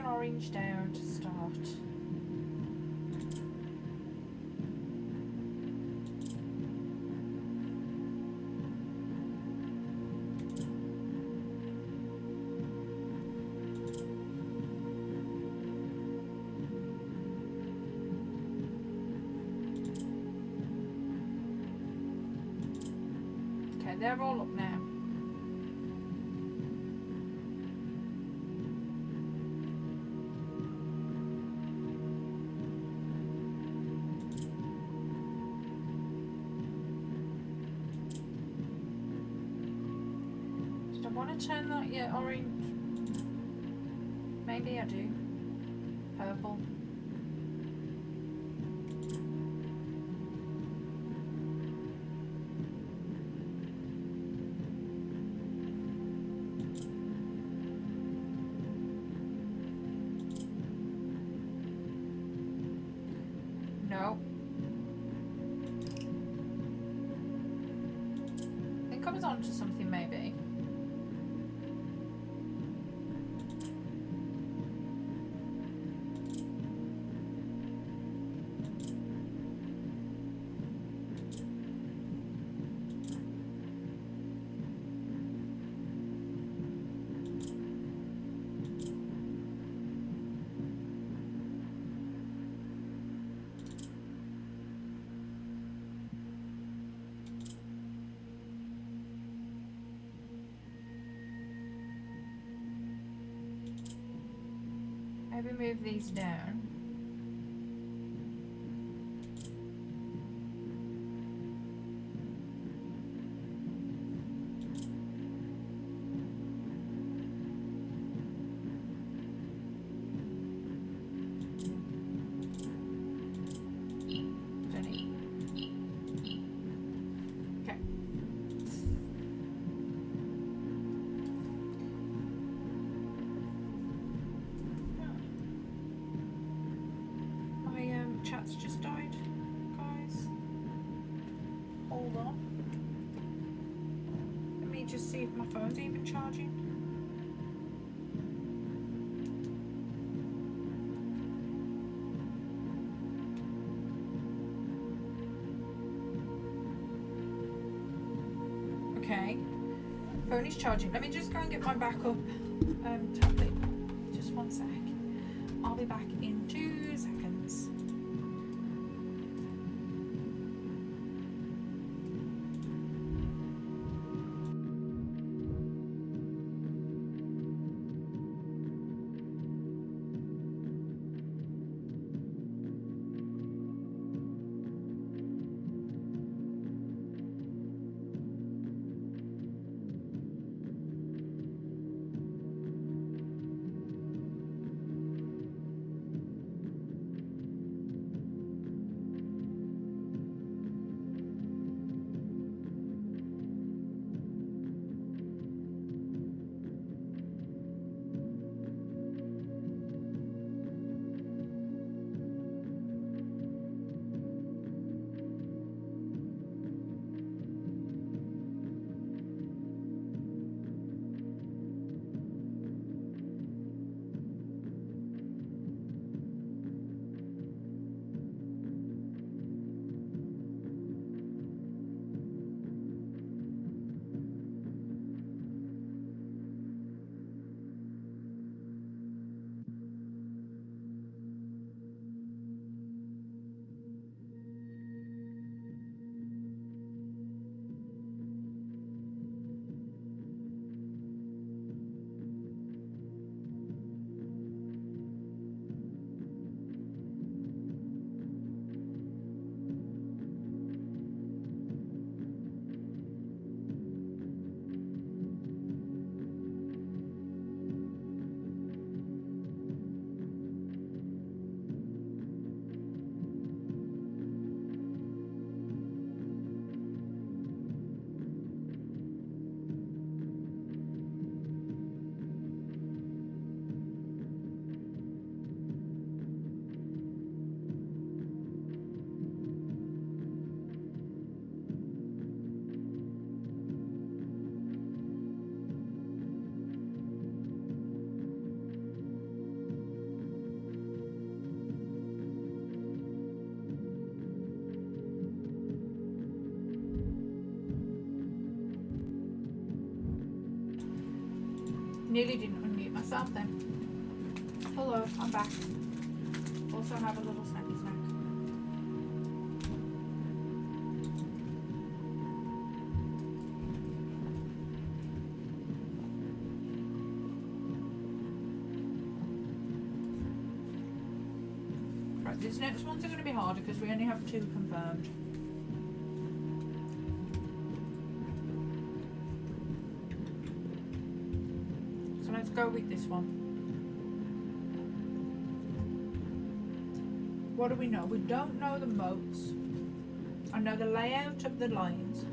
Orange down to start. Okay, they're all up now. Did I want to turn that yet orange? Maybe I do. Purple. No. I think I was on to something maybe. Maybe move these down. Jenny. Okay. My chat's just died, guys. Hold on. Let me just see if my phone's even charging. Okay, phone is charging. Let me just go and get my backup tablet. Just one sec. I'll be back in 2 seconds. Nearly didn't unmute myself then. Hello, I'm back. Also have a little snacky snack. Right, these next ones are going to be harder because we only have 2 confirmed. So let's go with this one. What do we know? We don't know the moats. I know the layout of the lines.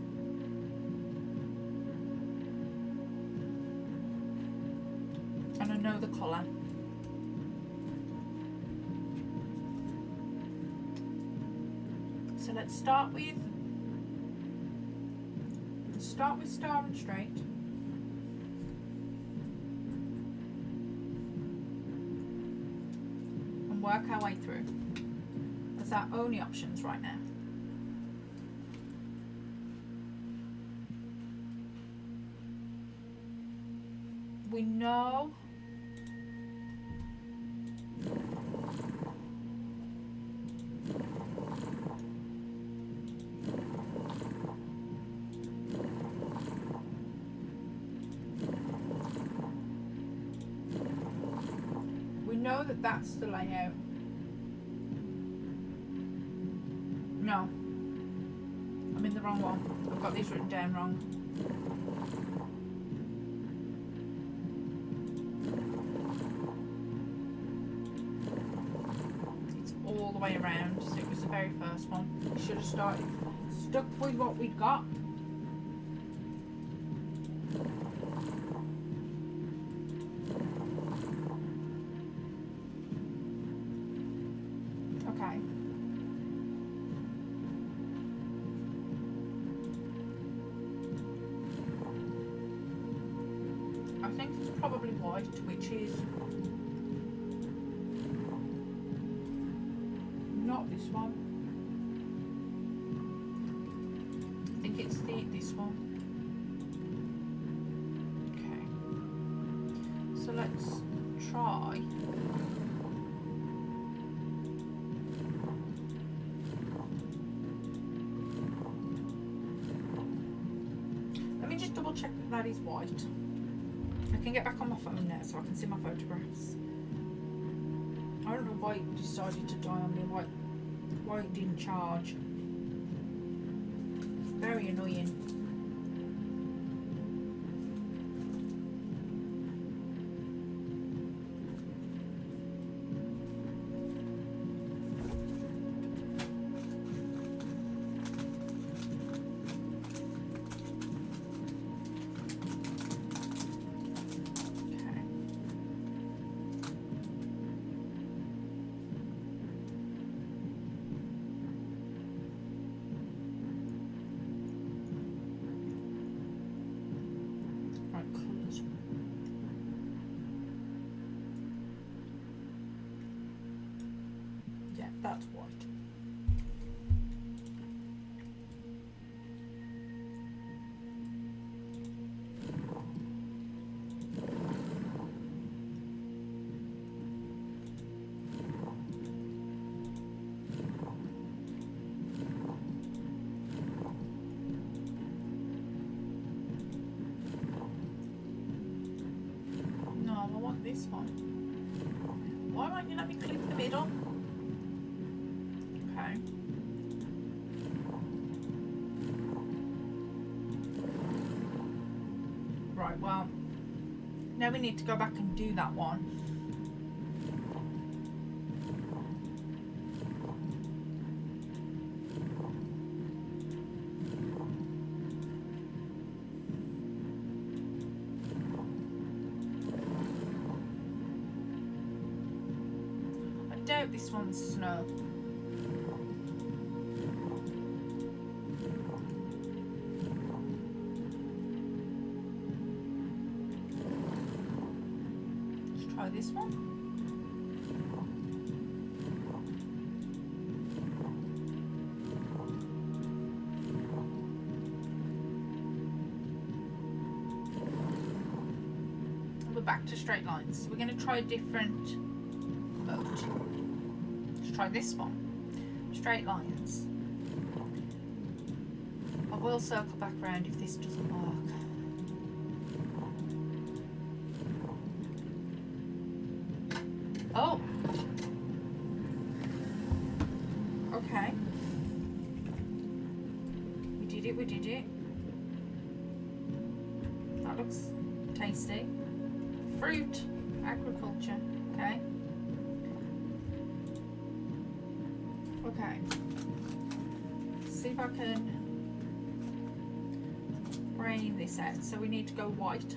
And I know the colour. So let's start with star and straight. And work our way through. That's our only options right now. We know that that's the layout. No, I'm in the wrong one. I've got these written down wrong. It's all the way around, so it was the very first one. We should have stuck with what we'd got. Okay. I think it's probably white, which is not this one. I think it's this one. Okay. So let's try. Let me just double check that is white. I can get back on my phone now so I can see my photographs. I don't know why it decided to die on me, why it didn't charge. It's very annoying. That's white. No, I want this one. Why won't you let me click the middle? Okay. Right, well, now we need to go back and do that one. I doubt this one's snow. Try this one. We're back to straight lines. We're going to try a different boat. Let's try this one. Straight lines. I will circle back around if this doesn't work. Oh! we did it. That looks tasty. Fruit agriculture. Okay. Okay. See if I can brain this out. So we need to go white.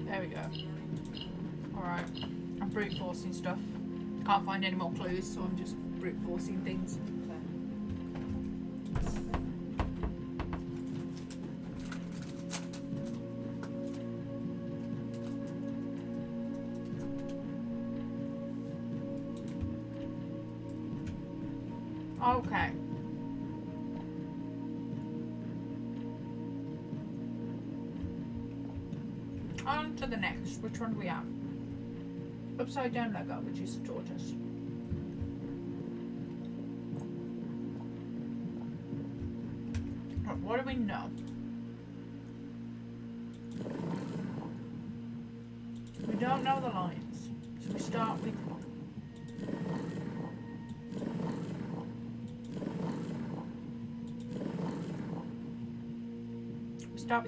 There we go. Alright. I'm brute forcing stuff. Can't find any more clues, so I'm just brute forcing things. Okay. On to the next. Which one do we have? Upside down Lego, which is the tortoise. Right, what do we know? We don't know the lines, so we start with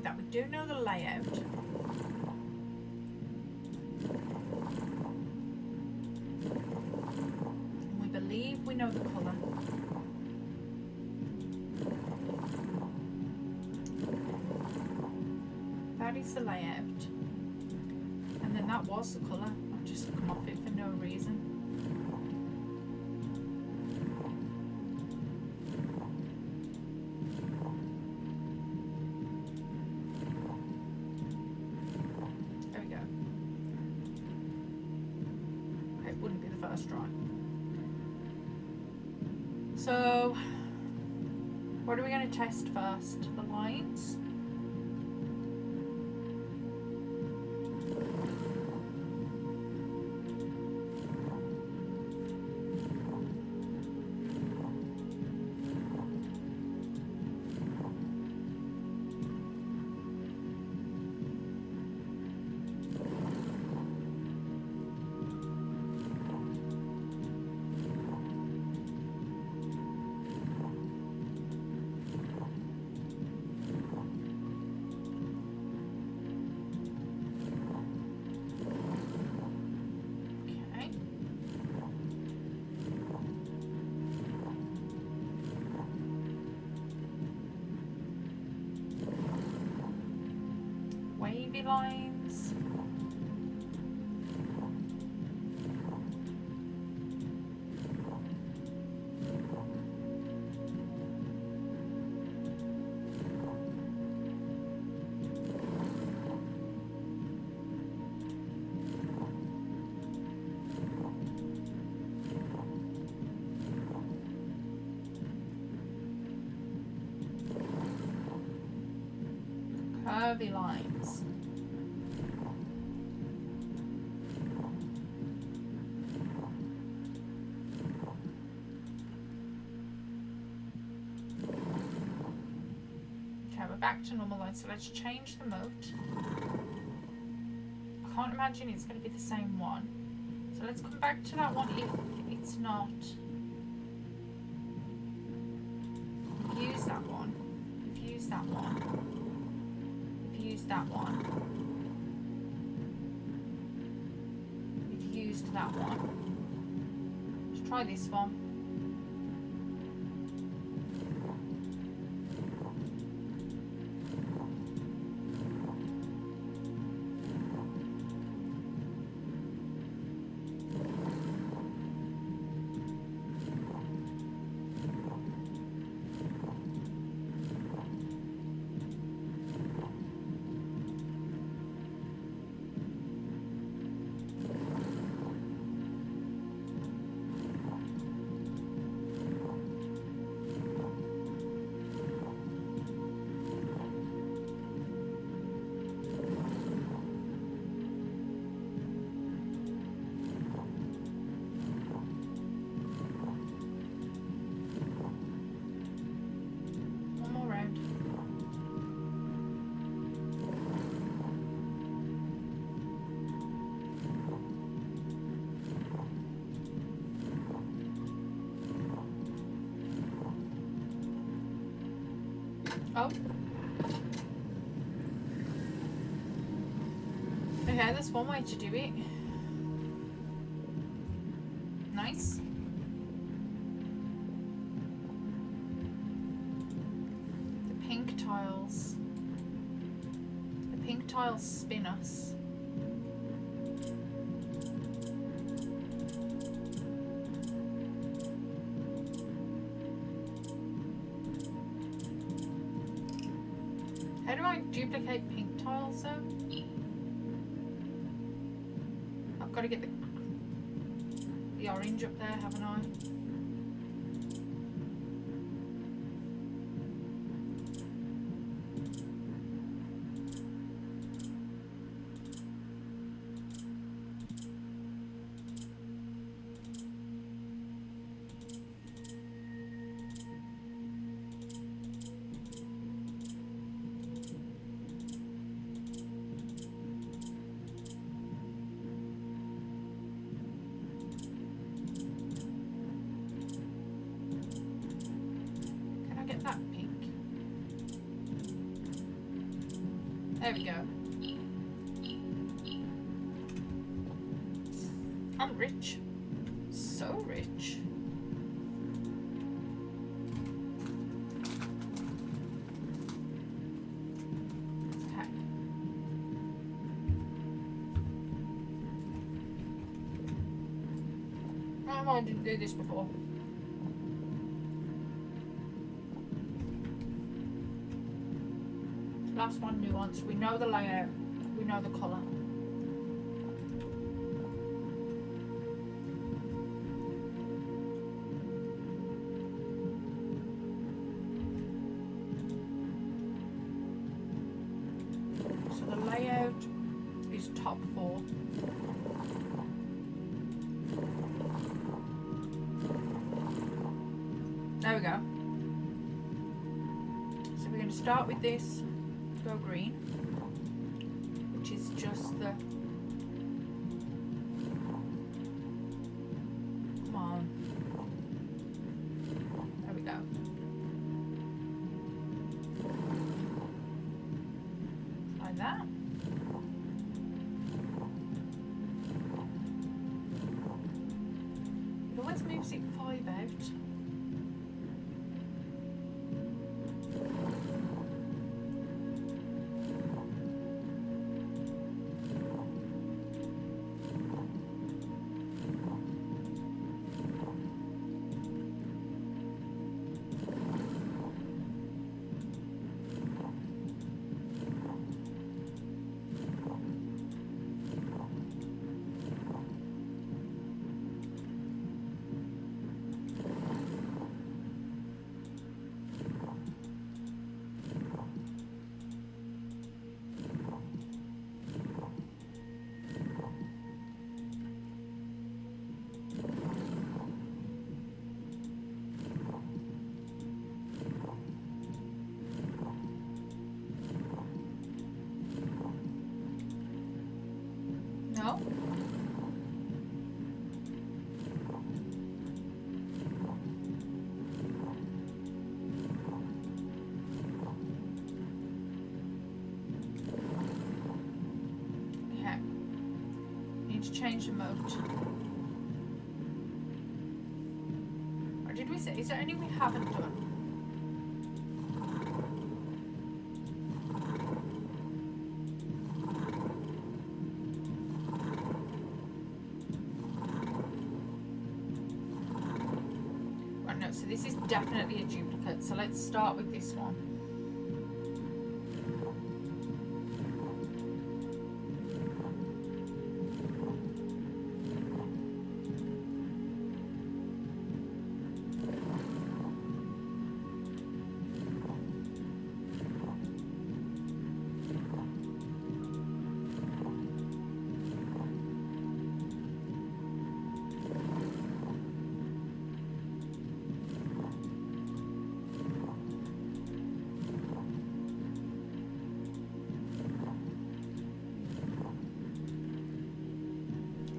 that. We do know the layout. And we believe we know the colour. That is the layout. And then that was the colour. I've just come off it for no reason. Try. So, what are we going to test first? The lines? Wavy lines. curvy lines. Okay, we're back to normal lines, so let's change the mode. I can't imagine it's going to be the same one. So let's come back to that one if it's not. Use that one. We've used that one. We've used that one. We've used that one. Let's try this one. Oh. Okay, that's one way to do it. Nice. The pink tiles. The pink tiles spin us. How do I duplicate pink tiles though? I've got to get the orange up there, haven't I? That pink. There we go. I'm rich. So rich. Okay. Oh, I didn't do this before. Last one, nuance. We know the layout. We know the colour. So the layout is top 4. There we go. So we're going to start with this. Go green, which is just the, come on, there we go. Like that. It always moves it 5 out. change the moat. Or did we say, is there any we haven't done? Right, no, so this is definitely a duplicate, so let's start with this one.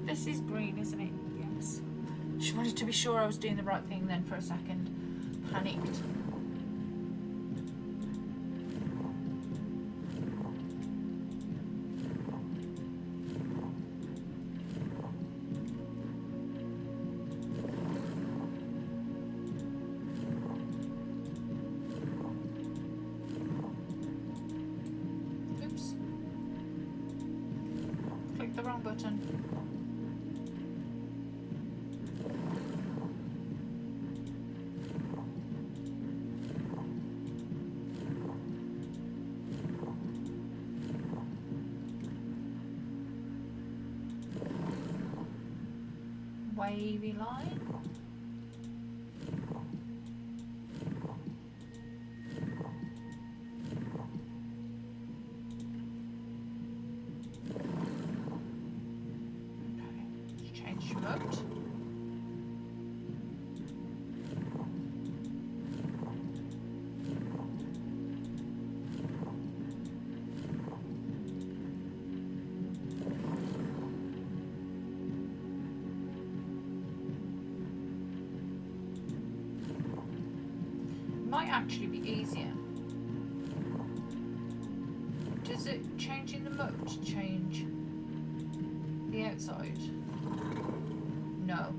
This is green, isn't it? Yes. Just wanted to be sure I was doing the right thing then for a second. Panicked. Oops. Clicked the wrong button. Wavy line. Okay, change your moat. Might actually be easier. Does it changing the moat change the outside? No.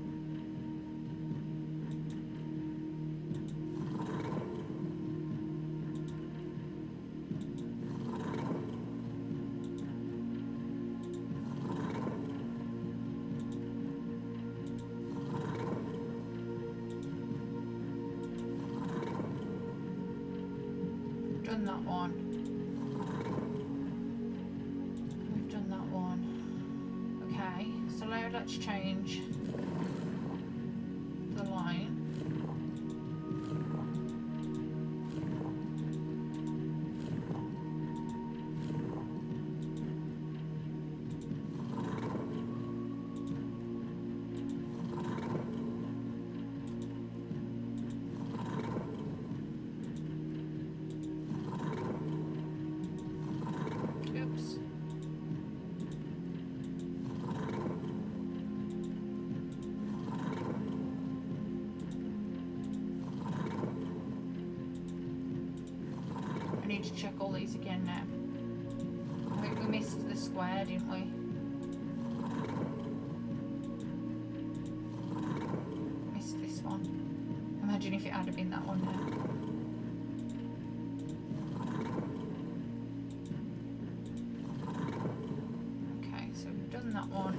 Done that one. We've done that one. Okay, so now let's change the line. Oops. I need to check all these again now. I think we missed the square, didn't we? Missed this one. Imagine if it had been that one now. Okay, so we've done that one.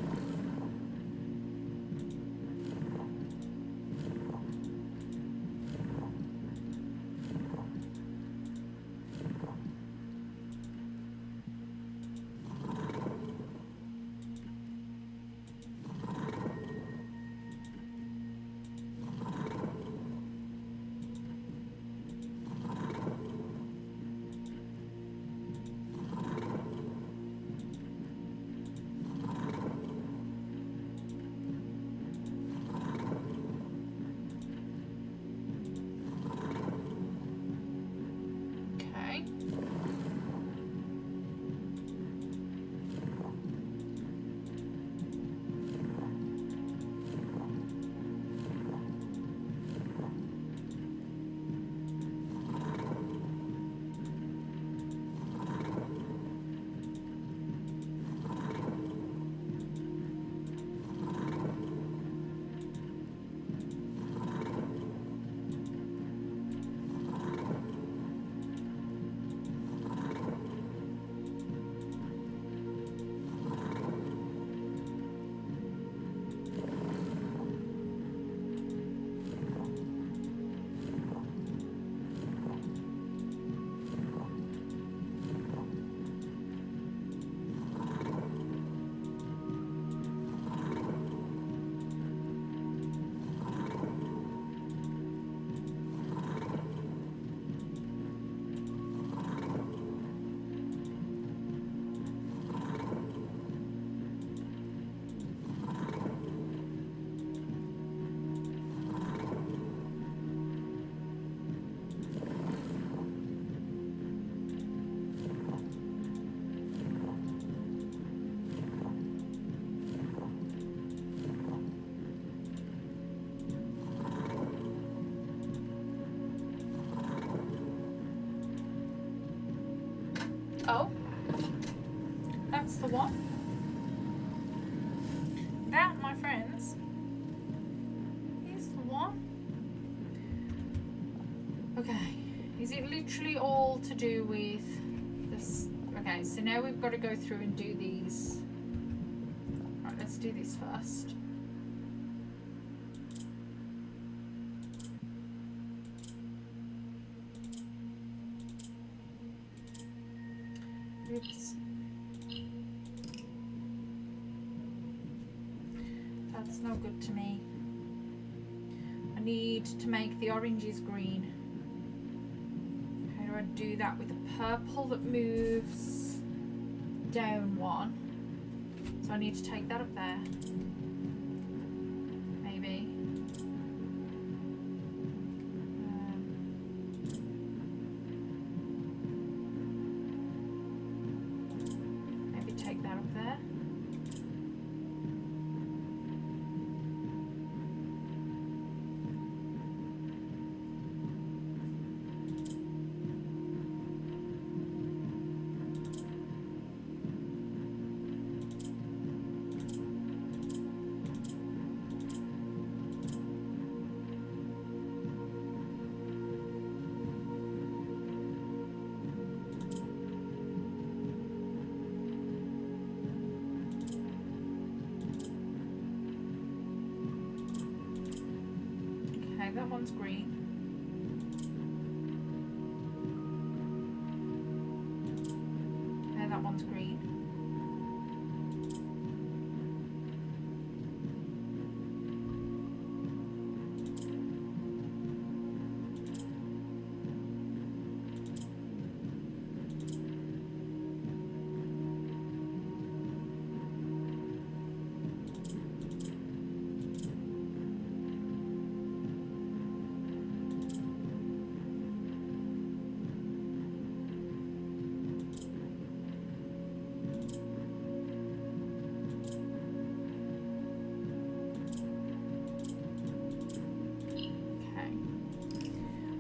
Okay, is it literally all to do with this? Okay, so now we've got to go through and do these. Right, let's do this first. Oops. That's no good to me. I need to make the oranges green. How do I do that with the purple that moves down one? So I need to take that up there. Maybe. Maybe take that up there. Okay, that one's green. And that one's green.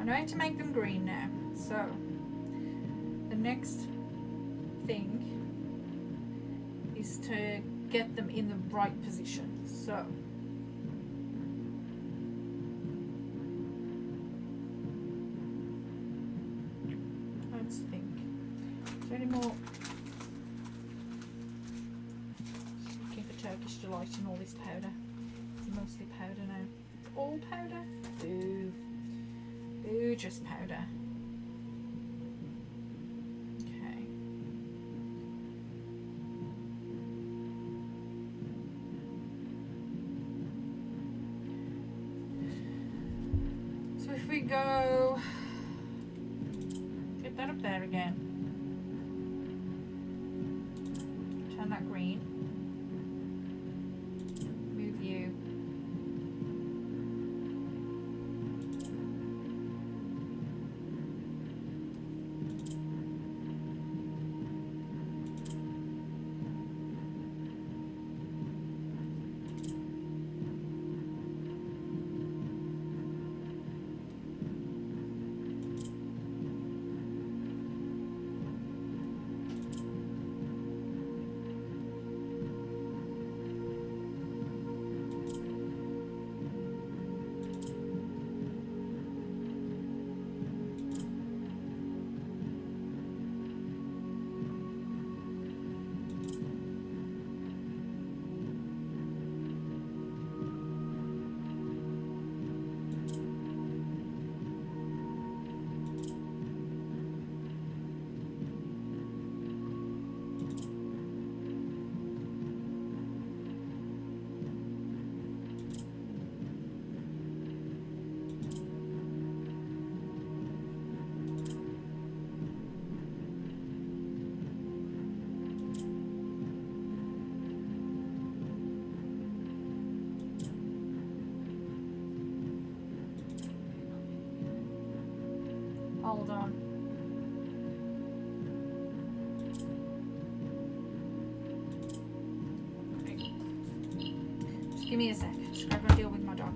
I know how to make them green now. So the next thing is to get them in the right position. So let's think. Is there any more? Looking for Turkish delight in all this powder. It's mostly powder now. It's all powder. Boo. Ooh, just powder. Okay. So if we go, get that up there again. Turn that green. Move you. Hold on. Okay. Just give me a sec. Just gotta go deal with my dog.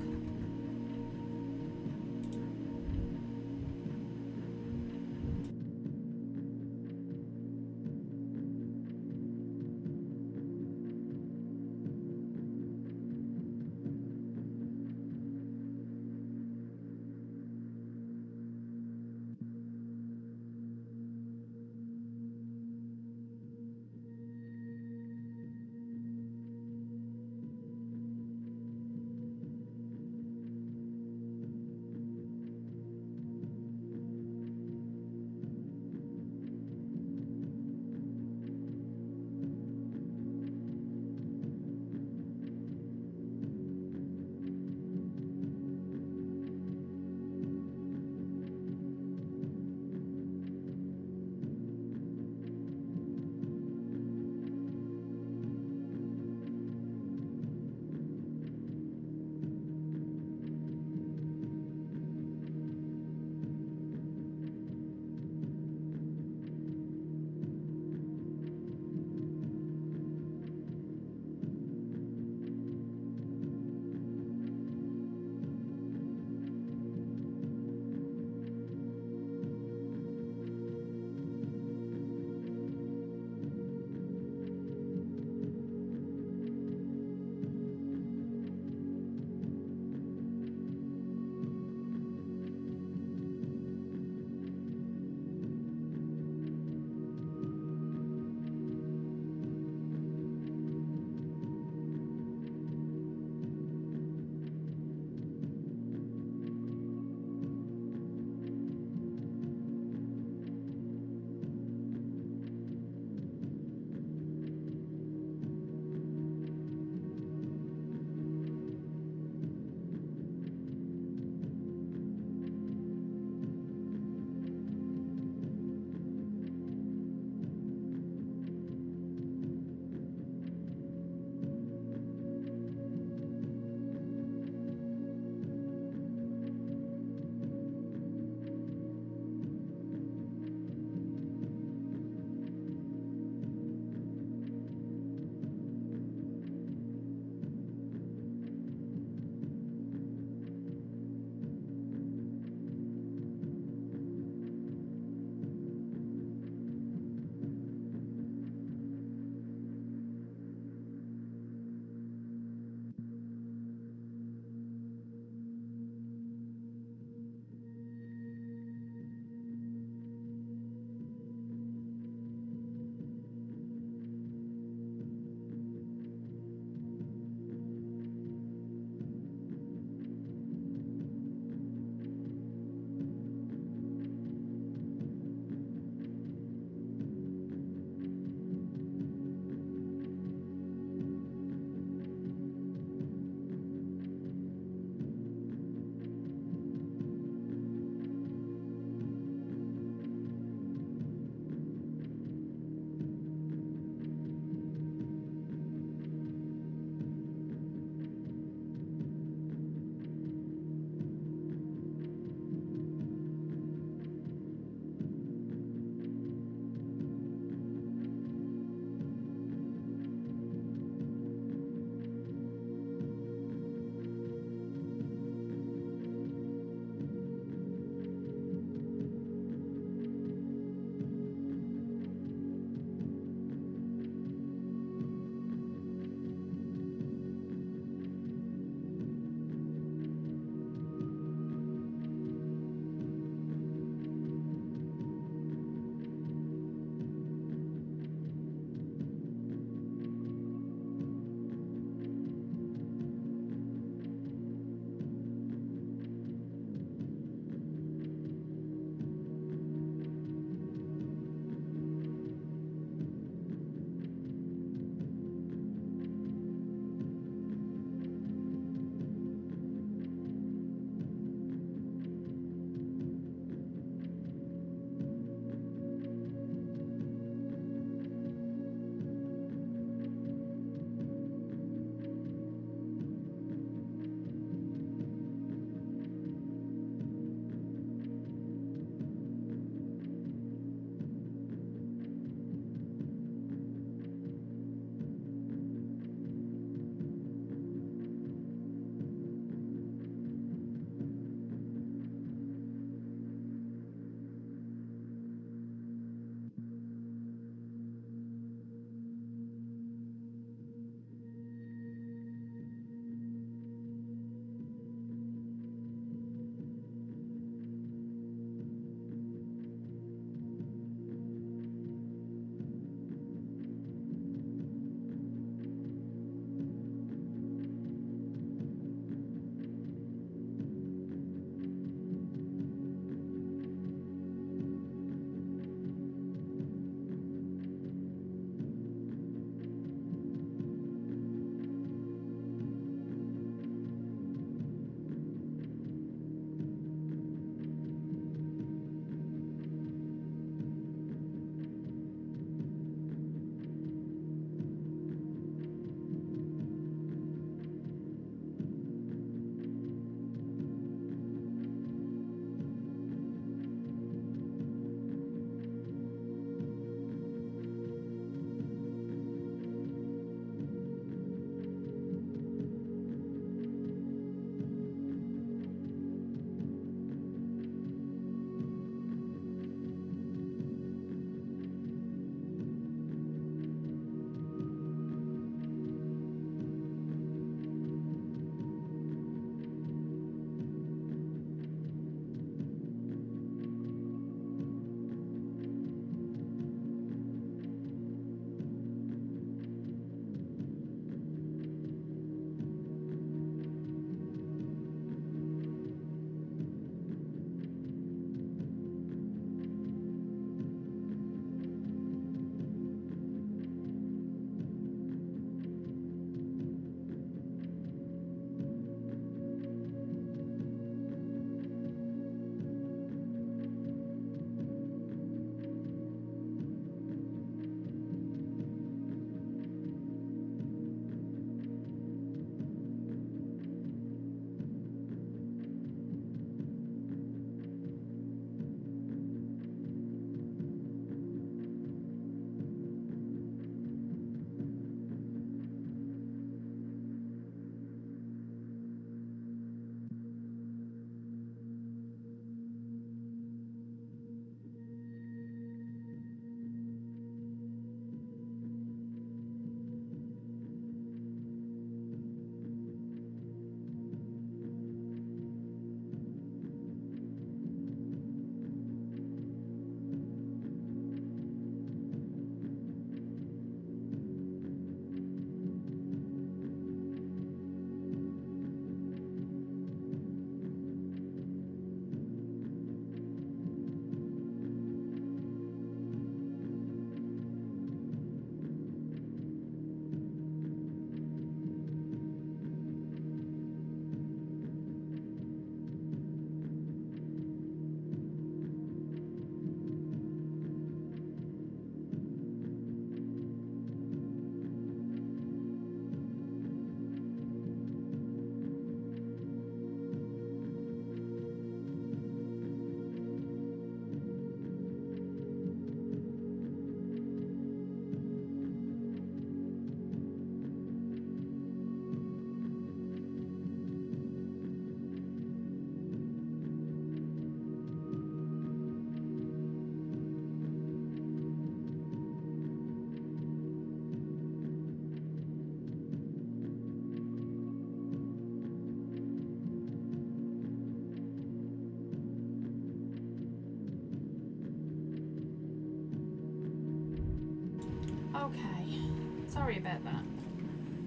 Okay, sorry about that.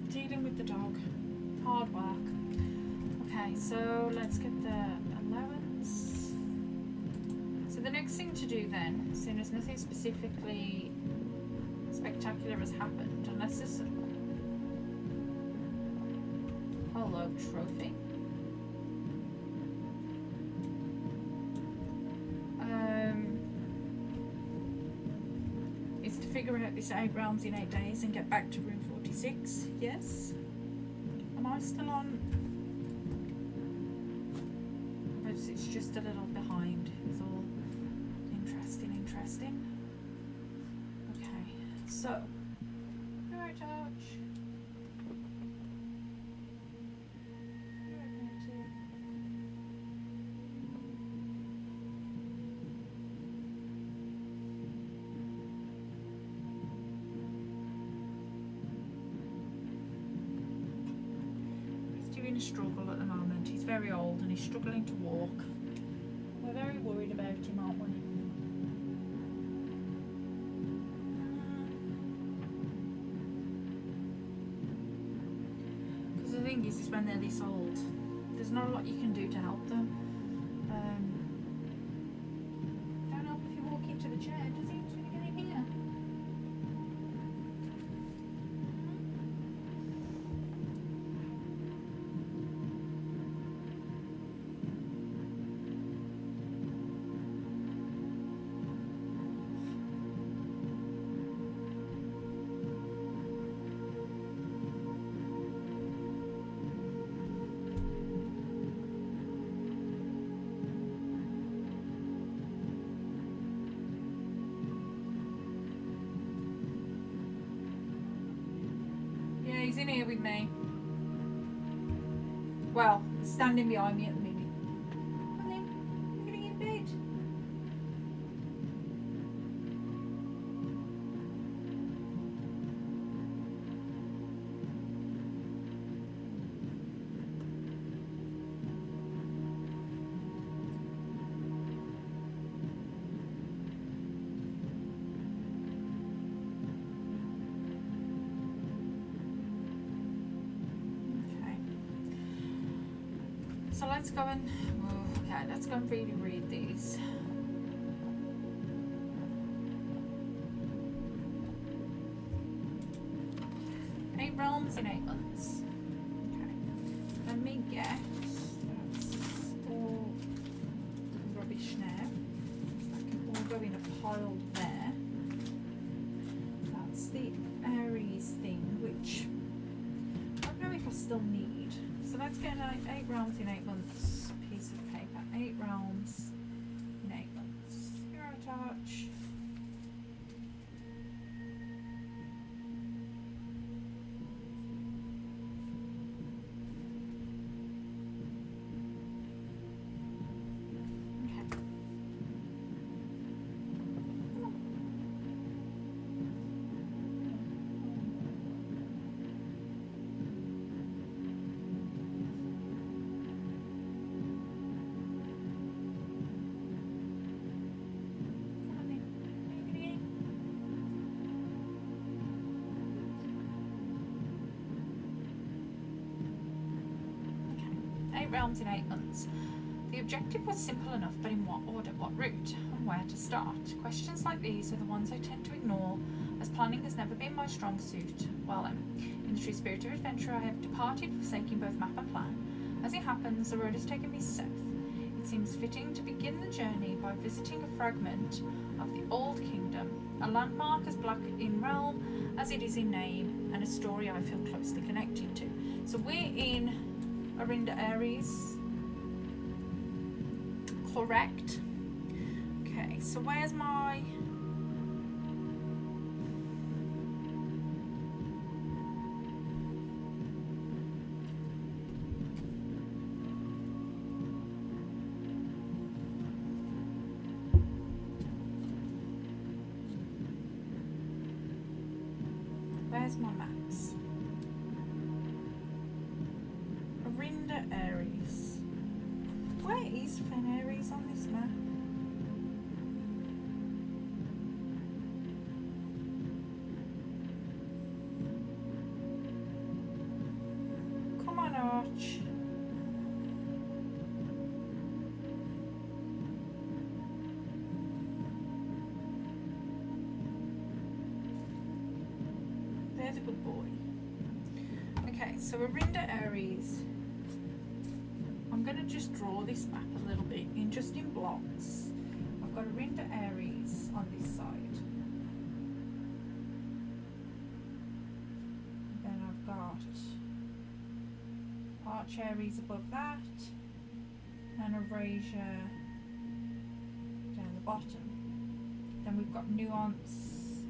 Dealing with the dog, hard work. Okay, so let's get the allowance. So the next thing to do then, as soon as nothing specifically spectacular has happened, unless there's a hollow trophy. Is to figure out this 8 rounds in 8 days and get back to room 46. Yes. Am I still on? It's just a little behind. It's all interesting. Okay, so mirror touch. He's doing a struggle at the moment. He's very old and he's struggling to walk. We're very worried about him, aren't we? Because the thing is when they're this old, there's not a lot you can do to help them. Don't help if you walk into the chair, does he? Should we get him here? He's in here with me. Well, he's standing behind me at the minute. Come in, we're getting in bed. So let's go and let's go and really read these. Eight realms in 8 months. Okay. Let me guess. That's all rubbish now. That can all go in a pile there. That's the Aries thing, which I don't know if I still need. So let's get an 8 rounds in 8 months piece of paper. 8 rounds in 8 months. Zero touch. Okay. Realms in 8 months. The objective was simple enough, but in what order, what route, and where to start? Questions like these are the ones I tend to ignore, as planning has never been my strong suit. Well then, in the true spirit of adventure, I have departed, forsaking both map and plan. As it happens, the road has taken me south. It seems fitting to begin the journey by visiting a fragment of the Old Kingdom, a landmark as black in realm as it is in name, and a story I feel closely connected to. So we're in Arinda Aries. Correct. Okay, so where's my maps? Arinda Aries. Where is Fen Aries on this map? touch. There's a good boy. Okay, so we're into Aries. I'm going to just draw this map a little bit in blocks. I've got Arinda Aries on this side. Then I've got Arch Aries above that and Erasure down the bottom. Then we've got Nuance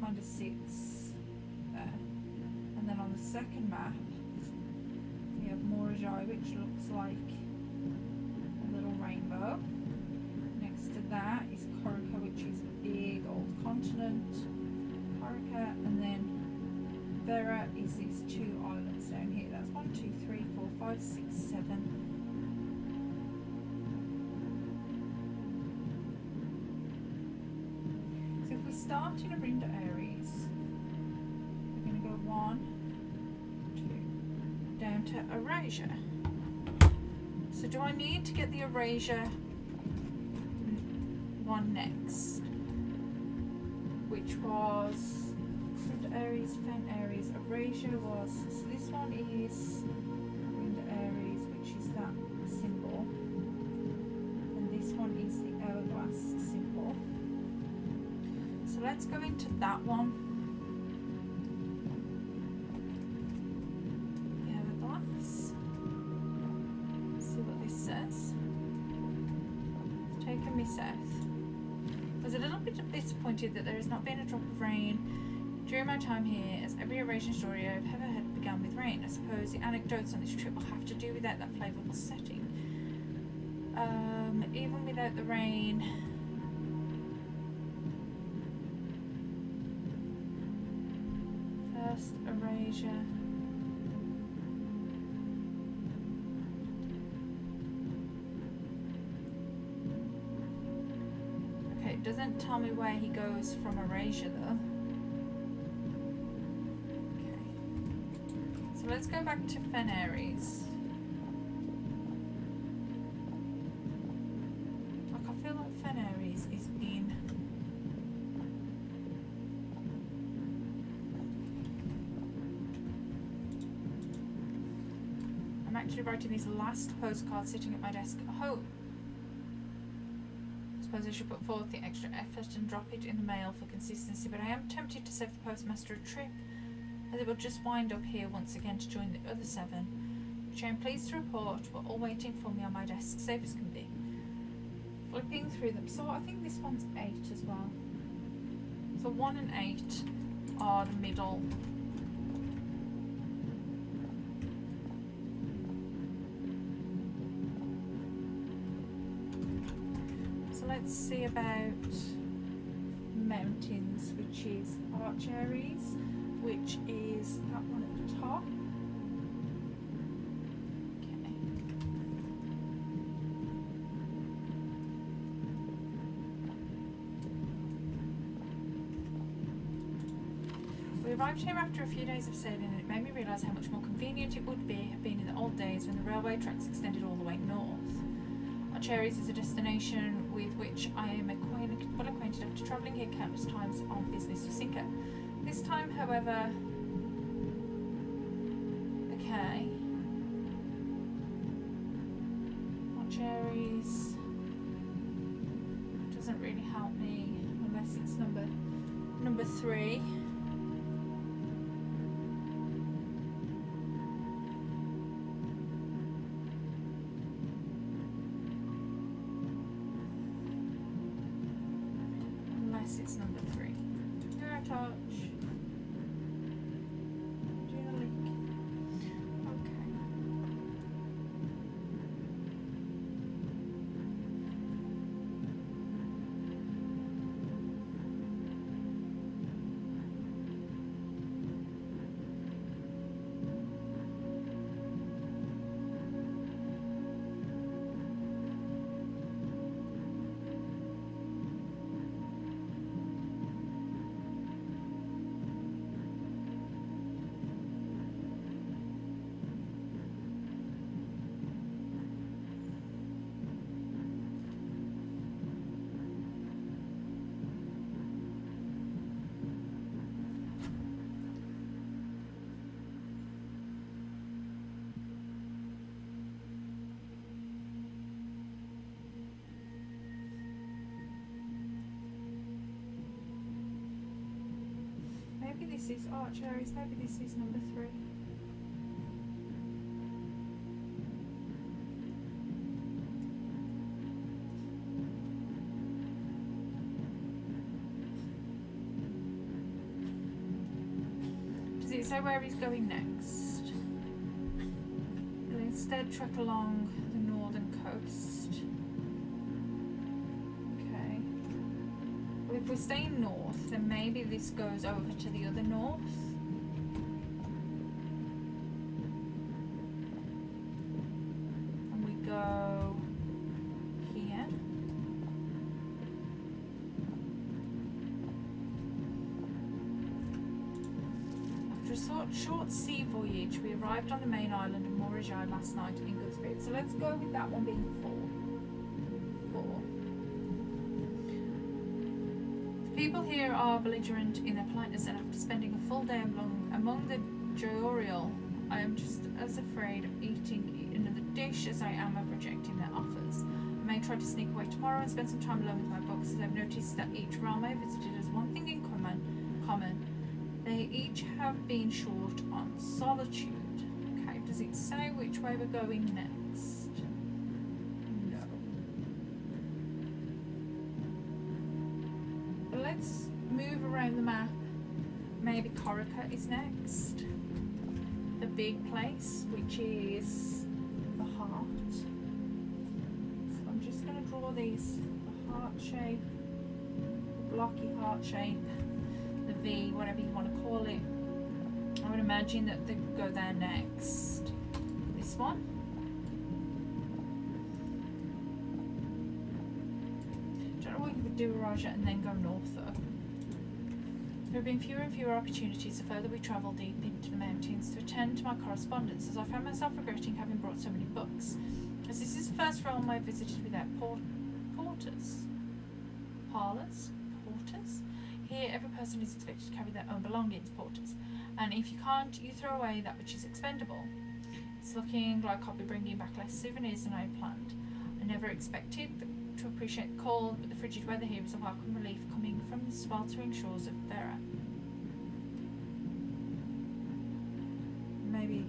kind of sits there. And then on the second map we have Morajai, which looks like a little rainbow. Next to that is Corica, which is a big old continent. Corica, and then Vera is these two islands down here. That's 1, 2, 3, 4, 5, 6, 7. So if we start in Arinda Aries, we're going to go 1, 2, down to Erasure. So do I need to get the Erasure one next? Which was Aries, Fen Aries, Erasure was, so this one is Arinda Aries, which is that symbol, and this one is the hourglass symbol. So let's go into that one. The hourglass. See what this says. It's taken me south. I was a little bit disappointed that there has not been a drop of rain during my time here, as every Eurasian story I've ever heard began with rain. I suppose the anecdotes on this trip will have to do without that flavourful setting. Even without the rain, first Erasure. Okay, it doesn't tell me where he goes from Erasure though. Let's go back to Fen Aries. Like, I feel like Fen Aries is in. I'm actually writing this last postcard sitting at my desk at home. I suppose I should put forth the extra effort and drop it in the mail for consistency, but I am tempted to save the postmaster a trip, as it will just wind up here once again to join the other 7, which I am pleased to report were all waiting for me on my desk, safe as can be. Flipping through them, so I think this one's 8 as well. So 1 and 8 are the middle. So let's see about mountains, which is Arch Aries, which is that one at the top. Okay. We arrived here after a few days of sailing, and it made me realise how much more convenient it would have been in the old days when the railway tracks extended all the way north. Arch Aries is a destination with which I am well acquainted after travelling here countless times on business to Sinker. This time, however, okay, Arch Aries doesn't really help me unless it's number 3. Unless it's number 3. Your touch. this is Arch Aries, maybe this is number 3. Does it say where he's going next? We'll instead trek along the northern coast. Okay. Well, if we're staying north, then maybe this goes over to the other north. And we go here. After a short sea voyage, we arrived on the main island of Morajai last night in good spirits. So let's go with that one being 4. People here are belligerent in their politeness, and after spending a full day among the Joyorial, I am just as afraid of eating another dish as I am of rejecting their offers. I may try to sneak away tomorrow and spend some time alone with my books, as I've noticed that each realm I visited has one thing in common. They each have been short on solitude. Okay, does it say which way we're going next? No. But let's move around the map. Maybe Corica is next. The big place, which is the heart. So I'm just going to draw these, the heart shape, the blocky heart shape, the V, whatever you want to call it. I would imagine that they go there next. This one. Don't know what you would do, Raja, and then go north though. There have been fewer and fewer opportunities the further we travel deep into the mountains to attend to my correspondence, as I found myself regretting having brought so many books. As this is the first realm I visited without porters. Parlours? Porters? Here, every person is expected to carry their own belongings, porters, and if you can't, you throw away that which is expendable. It's looking like I'll be bringing back less souvenirs than I had planned. I never expected to appreciate the cold, but the frigid weather here is a welcome relief coming from the sweltering shores of Vera. Maybe.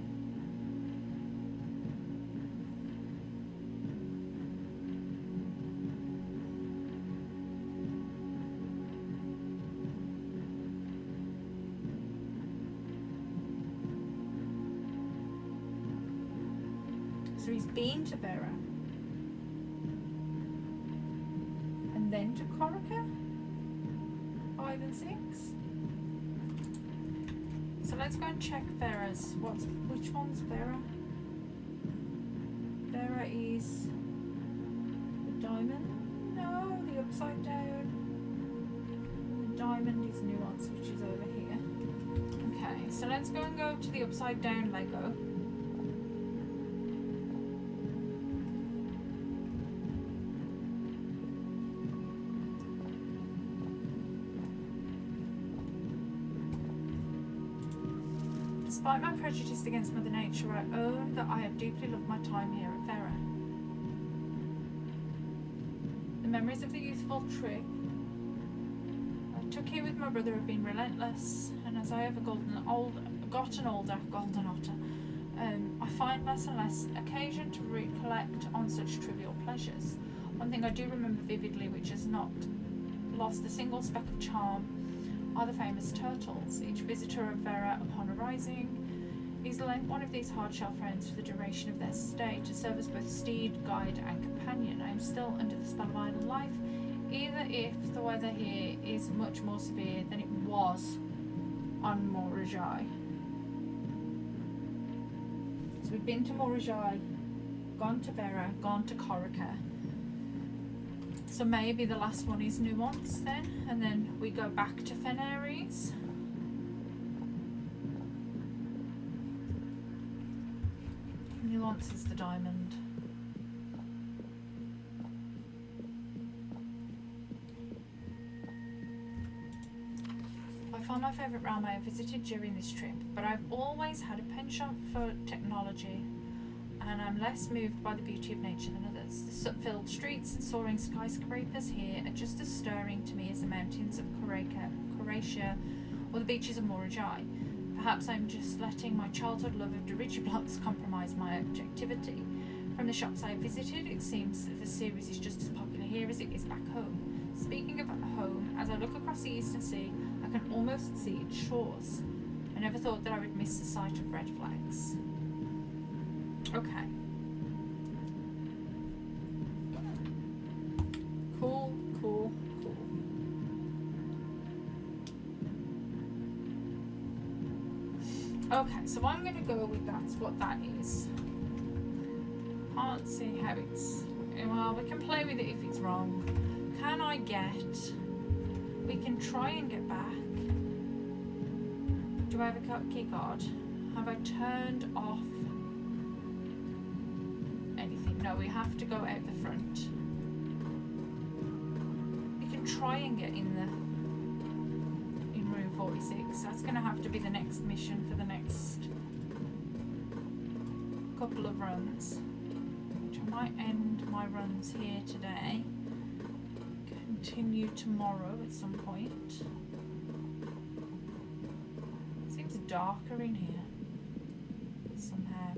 So he's been to Vera. And then to Corica? 5 and 6? So let's go and check Vera's. Which one's Vera? Vera is the diamond? No, the upside down. The diamond is nuance, which is over here. Okay, so let's go and go to the upside down Lego. Despite my prejudice against Mother Nature, I own that I have deeply loved my time here at Vera. The memories of the youthful trip I took here with my brother have been relentless, and as I have gotten older, golden otter, I find less and less occasion to recollect on such trivial pleasures. One thing I do remember vividly, which has not lost a single speck of charm, are the famous turtles. Each visitor of Vera upon arising is lent one of these hard-shell friends for the duration of their stay to serve as both steed, guide and companion. I am still under the spell of island life, even if the weather here is much more severe than it was on Morajai. So we've been to Morajai, gone to Vera, gone to Corica. So maybe the last one is nuance then, and then we go back to Aries. Nuance is the diamond. I found my favourite realm I have visited during this trip, but I've always had a penchant for technology, and I'm less moved by the beauty of nature than others. The soot-filled streets and soaring skyscrapers here are just as stirring to me as the mountains of Croatia or the beaches of Morajai. Perhaps I'm just letting my childhood love of dirigiblocks compromise my objectivity. From the shops I visited, it seems that the series is just as popular here as it is back home. Speaking of home, as I look across the eastern sea, I can almost see its shores. I never thought that I would miss the sight of red flags. Okay. Cool, cool, cool. Okay, so I'm going to go with that's what that is. Can't see how it's... Well, we can play with it if it's wrong. Can I get... We can try and get back. Do I have a key card? Have I turned off anything? No, we have to go out the front. We can try and get in room 46. That's going to have to be the next mission for the next couple of runs. Which I might end my runs here today. Continue tomorrow at some point. Seems darker in here somehow.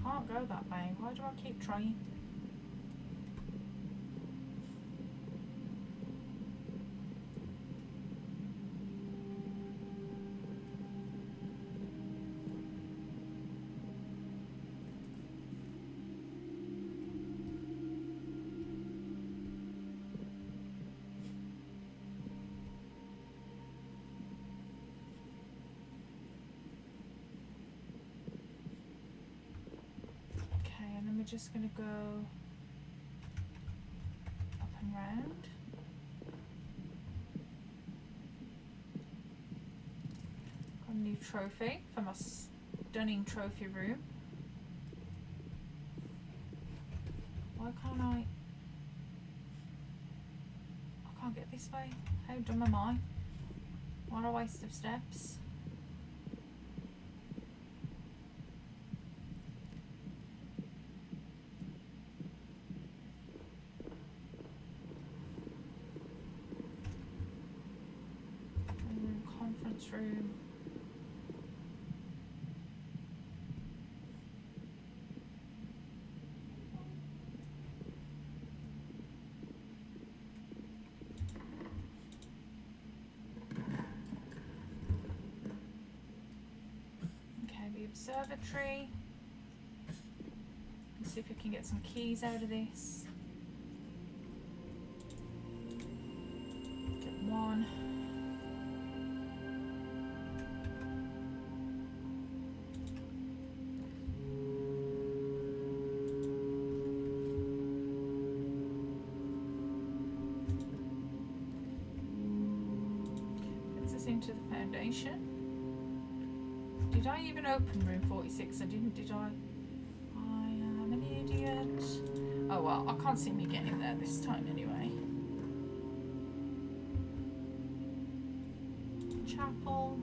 Can't go that way. Why do I keep trying? We're just going to go up and round. Got a new trophy for my stunning trophy room. Why can't I can't get this way. How dumb am I? What a waste of steps. Room. Okay, the observatory. Let's see if we can get some keys out of this. Get one. Into the foundation. Did I even open room 46? I didn't, did I? I am an idiot. Oh well, I can't see me getting there this time anyway. Chapel.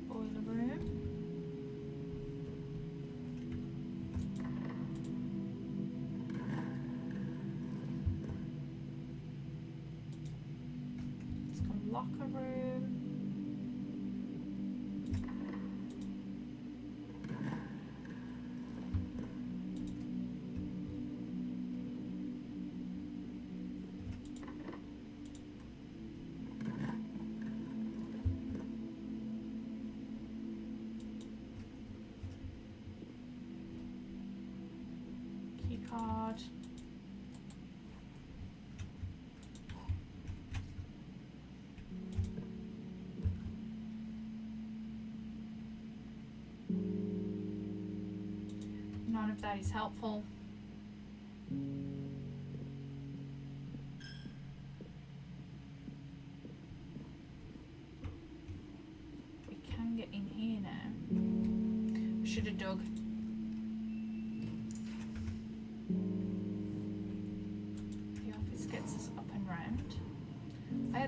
Boiler room. Locker room. Key card. None of that is helpful. We can get in here now. We should have dug. The office gets us up and round.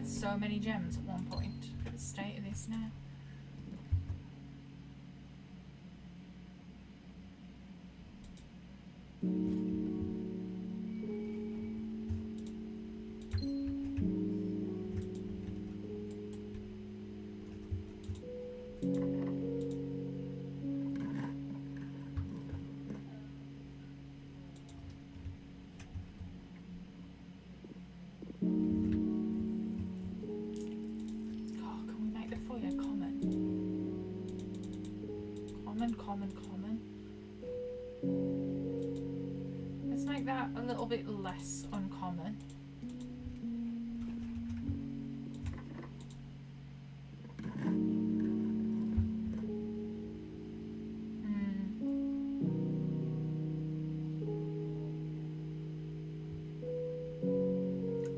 had so many gems at one point. Look at the state of this now. Common. Let's make that a little bit less uncommon.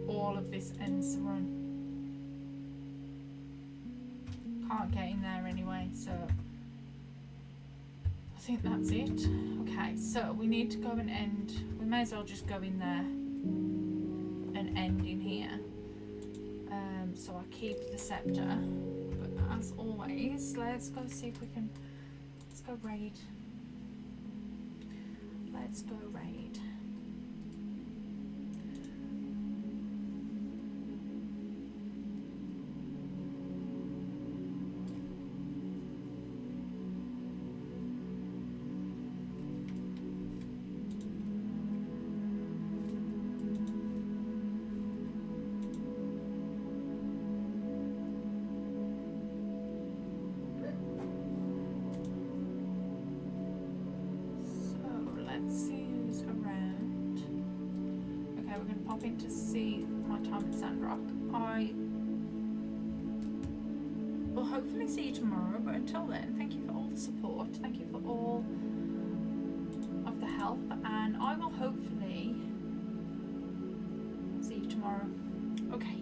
All of this ends the run. Can't get in there anyway, so I think that's it. Okay, so we need to go and end. We may as well just go in there and end in here. So I keep the scepter. But as always, let's go see if we can. Let's go raid. Let's go raid. To see my time at Sandrock. I will hopefully see you tomorrow, but until then, thank you for all the support, thank you for all of the help, and I will hopefully see you tomorrow. Okay.